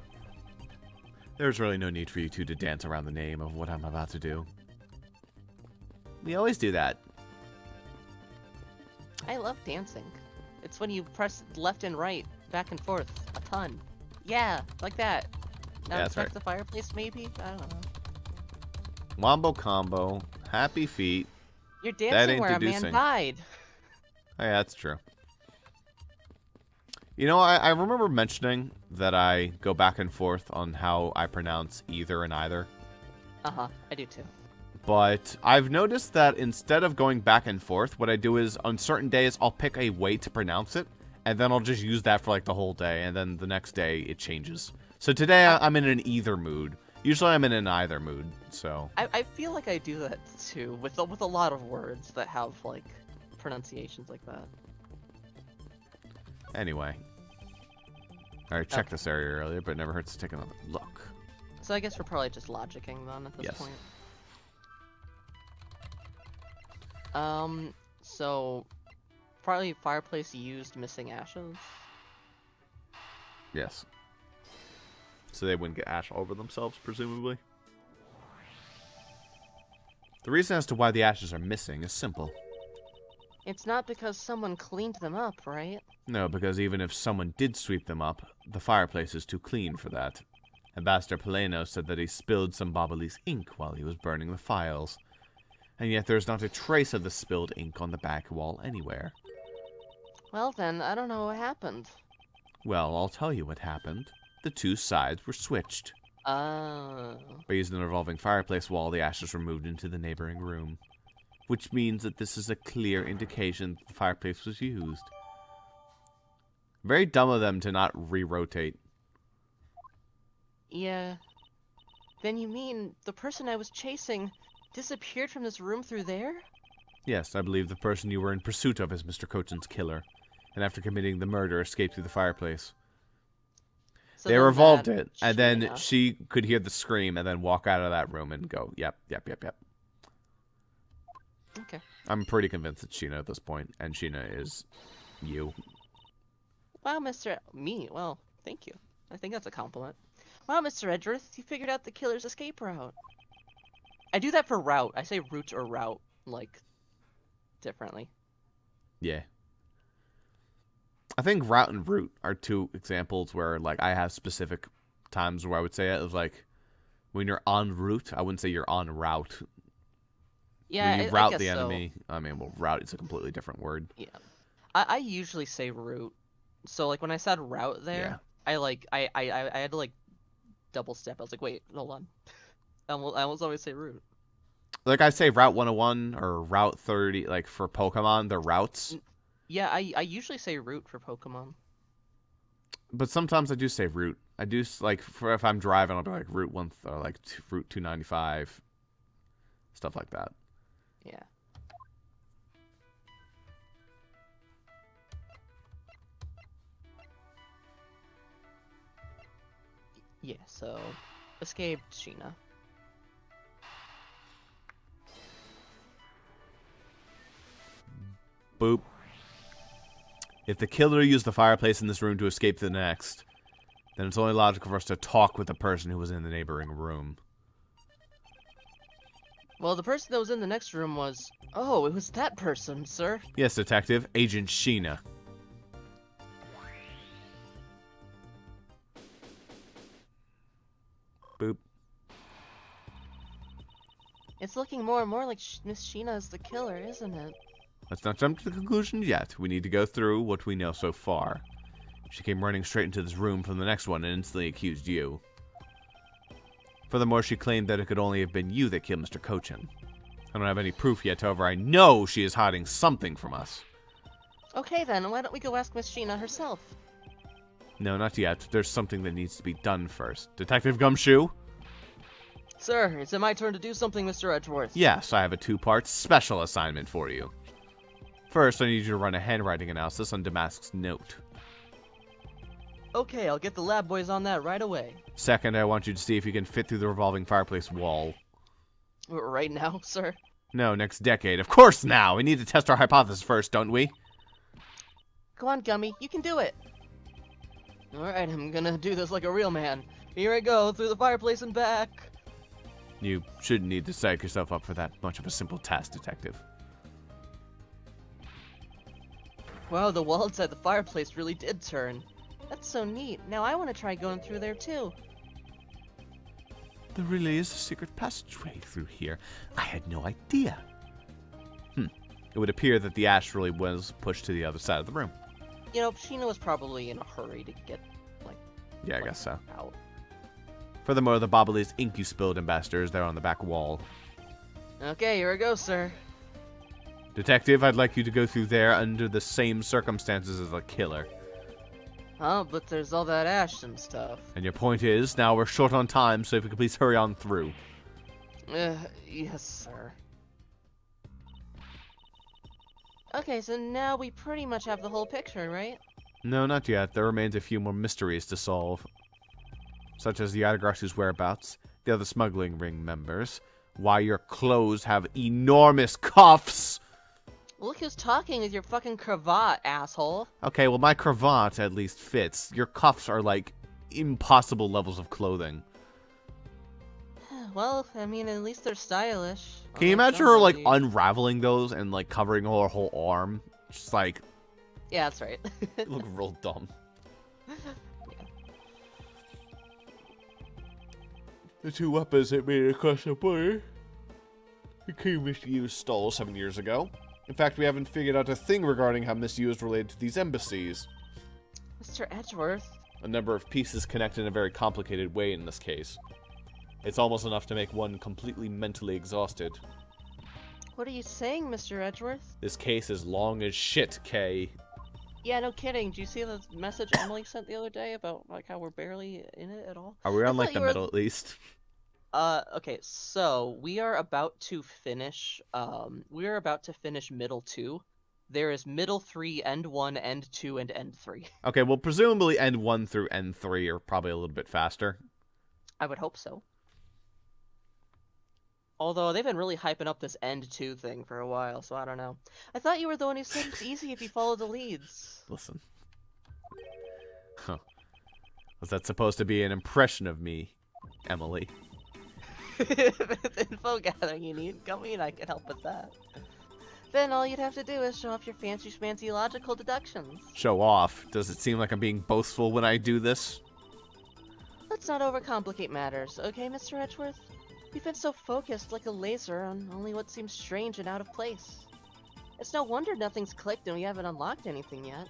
There's really no need for you two to dance around the name of what I'm about to do. We always do that. I love dancing. It's when you press left and right, back and forth, a ton. Yeah, like that. Now Yeah, that's check right. the fireplace, maybe? I don't know. Wombo combo, happy feet. You're That dancing ain't where a man deducing. died. Oh, yeah, that's true. I remember mentioning that I go back and forth on how I pronounce either and either. Uh-huh, I do too. But I've noticed that instead of going back and forth, what I do is on certain days I'll pick a way to pronounce it, and then I'll just use that for like the whole day, and then the next day it changes. So today I'm in an either mood. Usually I'm in an either mood, so... I feel like I do that too, with a lot of words that have, like, pronunciations like that. Anyway. I already checked this area earlier, but it never hurts to take another look. So I guess we're probably just logicking then at this Yes. point. So probably fireplace used missing ashes. Yes. So they wouldn't get ash all over themselves, presumably. The reason as to why the ashes are missing is simple. It's not because someone cleaned them up, right? No, because even if someone did sweep them up, the fireplace is too clean for that. Ambassador Polino said that he spilled some Bobolese ink while he was burning the files. And yet there's not a trace of the spilled ink on the back wall anywhere. Well then, I don't know what happened. Well, I'll tell you what happened. The two sides were switched. Oh. By using the revolving fireplace wall, the ashes were moved into the neighboring room. Which means that this is a clear indication that the fireplace was used. Very dumb of them to not re-rotate. Yeah. Then you mean the person I was chasing disappeared from this room through there? Yes, I believe the person you were in pursuit of is Mr. Cochin's killer, and after committing the murder, escaped through the fireplace. So They then revolved that it, and then Sheena- she could hear the scream and then walk out of that room and go, yep. Okay. I'm pretty convinced it's Sheena at this point, and Sheena is you. Wow, well, thank you. I think that's a compliment. Wow, Mr. Edgeworth, you figured out the killer's escape route. I do that for route. I say route or route, like, differently. Yeah. I think route and route are two examples where, like, I have specific times where I would say it. It was like, when you're en route, I wouldn't say you're en route. Yeah, When you I route guess the so. enemy, I mean, well, route is a completely different word. Yeah. I usually say route. So, like, when I said route there, I had to, like, double step. I was like, wait, hold on. I almost always say route. Like, I say Route 101 or Route 30, like, for Pokemon, they're routes. Yeah, I usually say route for Pokemon. But sometimes I do say route. I do, like, for if I'm driving, I'll be like Route 1, or like Route 295. Stuff like that. Yeah. Yeah, so escaped Sheena. Boop. If the killer used the fireplace in this room to escape to the next, then it's only logical for us to talk with the person who was in the neighboring room. Well, the person that was in the next room was... Oh, it was that person, sir. Yes, Detective. Agent Sheena. Boop. It's looking more and more like Miss Sheena is the killer, isn't it? Let's not jump to the conclusion yet. We need to go through what we know so far. She came running straight into this room from the next one and instantly accused you. Furthermore, she claimed that it could only have been you that killed Mr. Cochin. I don't have any proof yet, however, I know she is hiding something from us. Okay then, why don't we go ask Miss Sheena herself? No, not yet. There's something that needs to be done first. Detective Gumshoe? Sir, is it my turn to do something, Mr. Edgeworth? Yes, I have a two-part special assignment for you. First, I need you to run a handwriting analysis on Damask's note. Okay, I'll get the lab boys on that right away. Second, I want you to see if you can fit through the revolving fireplace wall. Right now, sir? No, next decade. Of course now! We need to test our hypothesis first, don't we? Go on, Gummy, you can do it! Alright, I'm gonna do this like a real man. Here I go, through the fireplace and back! You shouldn't need to psych yourself up for that much of a simple task, Detective. Wow, the wall inside the fireplace really did turn. That's so neat. Now I want to try going through there too. There really is a secret passageway through here. I had no idea. It would appear that the ash really was pushed to the other side of the room. You know, Sheena was probably in a hurry to get, Yeah, I guess so. out. Furthermore, the Bobbly's ink you spilled ambassador is there on the back wall. Okay, here I go, sir. Detective, I'd like you to go through there under the same circumstances as the killer. Oh, but there's all that ash and stuff. And your point is, now we're short on time, so if you could please hurry on through. Yes, sir. Okay, so now we pretty much have the whole picture, right? No, not yet. There remains a few more mysteries to solve. Such as the Yadagrashu's whereabouts, the other smuggling ring members, why your clothes have enormous cuffs. Look who's talking with your fucking cravat, asshole. Okay, well, my cravat at least fits. Your cuffs are like impossible levels of clothing. Well, I mean, at least they're stylish. Can you imagine her like unraveling those and like covering her whole arm? Just like, yeah, that's right. look real dumb. The two weapons that made it across the border became misused stole 7 years ago. In fact, we haven't figured out a thing regarding how misuse is related to these embassies. Mr. Edgeworth. A number of pieces connect in a very complicated way in this case. It's almost enough to make one completely mentally exhausted. What are you saying, Mr. Edgeworth? This case is long as shit, Kay. Yeah, no kidding. Do you see the message Emily sent the other day about like how we're barely in it at all? Are we on like thought the you were- middle at least? Okay, so we are about to finish, middle 2. There is middle 3, end 1, end 2, and end 3. Okay, well, presumably end 1 through end 3 are probably a little bit faster. I would hope so. Although, they've been really hyping up this end 2 thing for a while, so I don't know. I thought you were the one who said it's easy if you follow the leads. Listen. Huh. Was that supposed to be an impression of me, Emily? If it's info gathering you need, Gummy and I can help with that. Then all you'd have to do is show off your fancy schmancy logical deductions. Show off? Does it seem like I'm being boastful when I do this? Let's not overcomplicate matters, okay, Mr. Edgeworth? You've been so focused like a laser on only what seems strange and out of place. It's no wonder nothing's clicked and we haven't unlocked anything yet.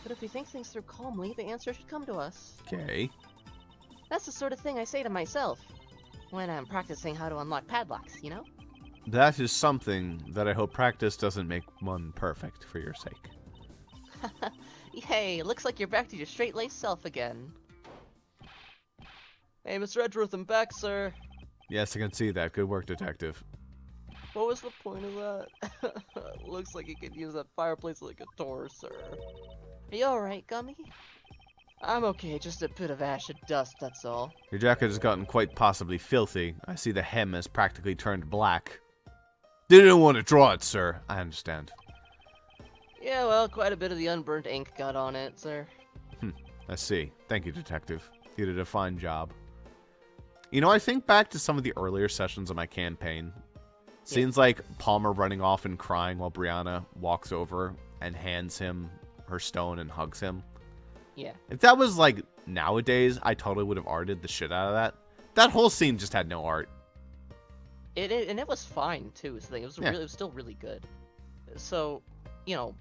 But if we think things through calmly, the answer should come to us. Okay. That's the sort of thing I say to myself when I'm practicing how to unlock padlocks, you know? That is something that I hope practice doesn't make one perfect for your sake. Yay, looks like you're back to your straight-laced self again. Hey, Mr. Edgeworth, I'm back, sir. Yes, I can see that. Good work, Detective. What was the point of that? Looks like you could use that fireplace like a door, sir. Are you alright, Gummy? I'm okay, just a bit of ash and dust, that's all. Your jacket has gotten quite possibly filthy. I see the hem has practically turned black. Didn't want to draw it, sir. I understand. Yeah, well, quite a bit of the unburnt ink got on it, sir. I see. Thank you, Detective. You did a fine job. You know, I think back to some of the earlier sessions of my campaign, Scenes like Palmer running off and crying while Brianna walks over and hands him her stone and hugs him. Yeah. If that was like nowadays, I totally would have arted the shit out of that. That whole scene just had no art. And it was fine too. Is the thing. It was it was still really good. So, you know,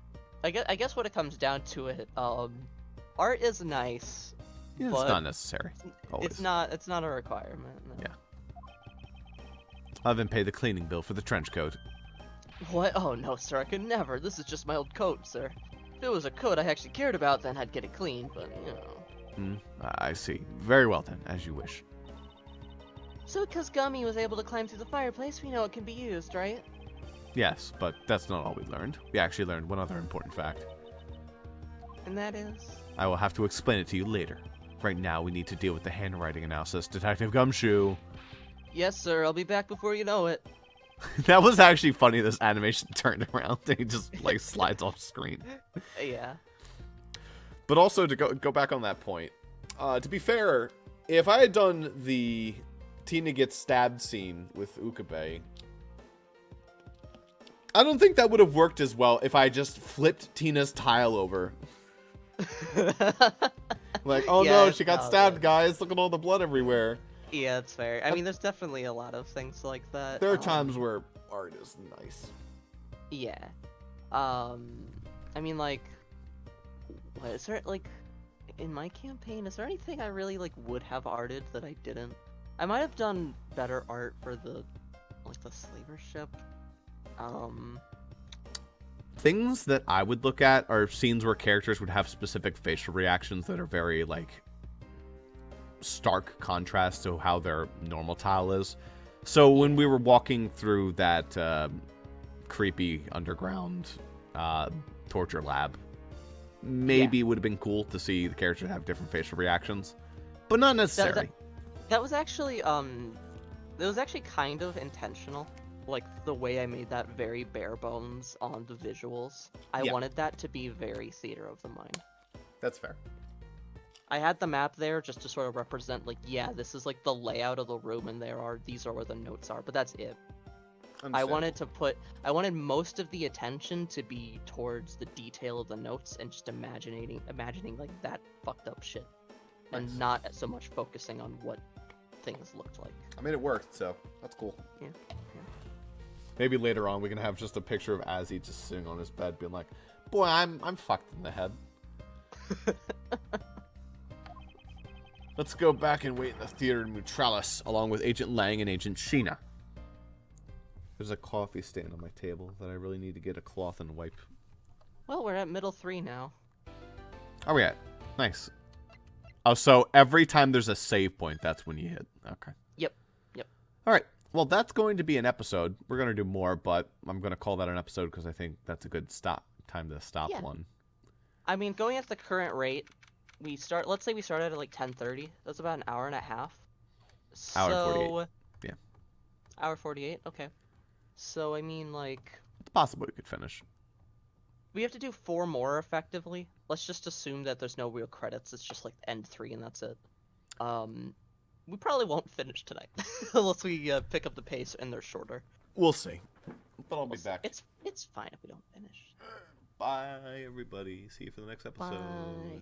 I guess what it comes down to it, art is nice. Yeah, but it's not necessary. Always. It's not a requirement. No. Yeah. I'll have him pay the cleaning bill for the trench coat. What? Oh no, sir, I could never. This is just my old coat, sir. If it was a coat I actually cared about, then I'd get it cleaned, but, you know. I see. Very well then, as you wish. So because Gummy was able to climb through the fireplace, we know it can be used, right? Yes, but that's not all we learned. We actually learned one other important fact. And that is? I will have to explain it to you later. Right now, we need to deal with the handwriting analysis. Detective Gumshoe. Yes, sir, I'll be back before you know it. That was actually funny, this animation turned around and he just, like, slides off screen. Yeah. But also, to go back on that point, to be fair, if I had done the Tina gets stabbed scene with Ukube, I don't think that would have worked as well if I just flipped Tina's tile over. Like, oh Yeah, no, she got stabbed, guys. Look at all the blood everywhere. Yeah, that's fair. I mean, there's definitely a lot of things like that. There are times where art is nice. Yeah. I mean, like, what is there, like, in my campaign, is there anything I really, like, would have arted that I didn't? I might have done better art for the, like, the slaver ship. Things that I would look at are scenes where characters would have specific facial reactions that are very, like, stark contrast to how their normal tile is. So when we were walking through that creepy underground torture lab, maybe it would have been cool to see the characters have different facial reactions, but not necessary. That was actually kind of intentional. Like, the way I made that very bare bones on the visuals. I wanted that to be very theater of the mind. That's fair. I had the map there just to sort of represent, like, yeah, this is, like, the layout of the room, and these are where the notes are, but that's it. I wanted most of the attention to be towards the detail of the notes and just imagining, like, that fucked up shit. Nice. And not so much focusing on what things looked like. I mean, it worked, so that's cool. Yeah. Maybe later on we can have just a picture of Azzy just sitting on his bed being like, boy, I'm fucked in the head. Let's go back and wait in the Theater Neutralis along with Agent Lang and Agent Sheena. There's a coffee stain on my table that I really need to get a cloth and wipe. Well, we're at middle 3 now. Oh, we at? Nice. Oh, so every time there's a save point, that's when you hit. Okay. Yep. All right. Well, that's going to be an episode. We're going to do more, but I'm going to call that an episode because I think that's a good time to stop one. I mean, going at the current rate, let's say we started at like 10:30. That's about an hour and a half. Hour 48. Yeah. Hour 48? Okay. So, I mean, like, It's possible we could finish. we have to do 4 more effectively. Let's just assume that there's no real credits. It's just like end 3 and that's it. We probably won't finish tonight unless we pick up the pace and they're shorter. We'll see. But I'll be back. It's fine if we don't finish. Bye, everybody. See you for the next episode. Bye.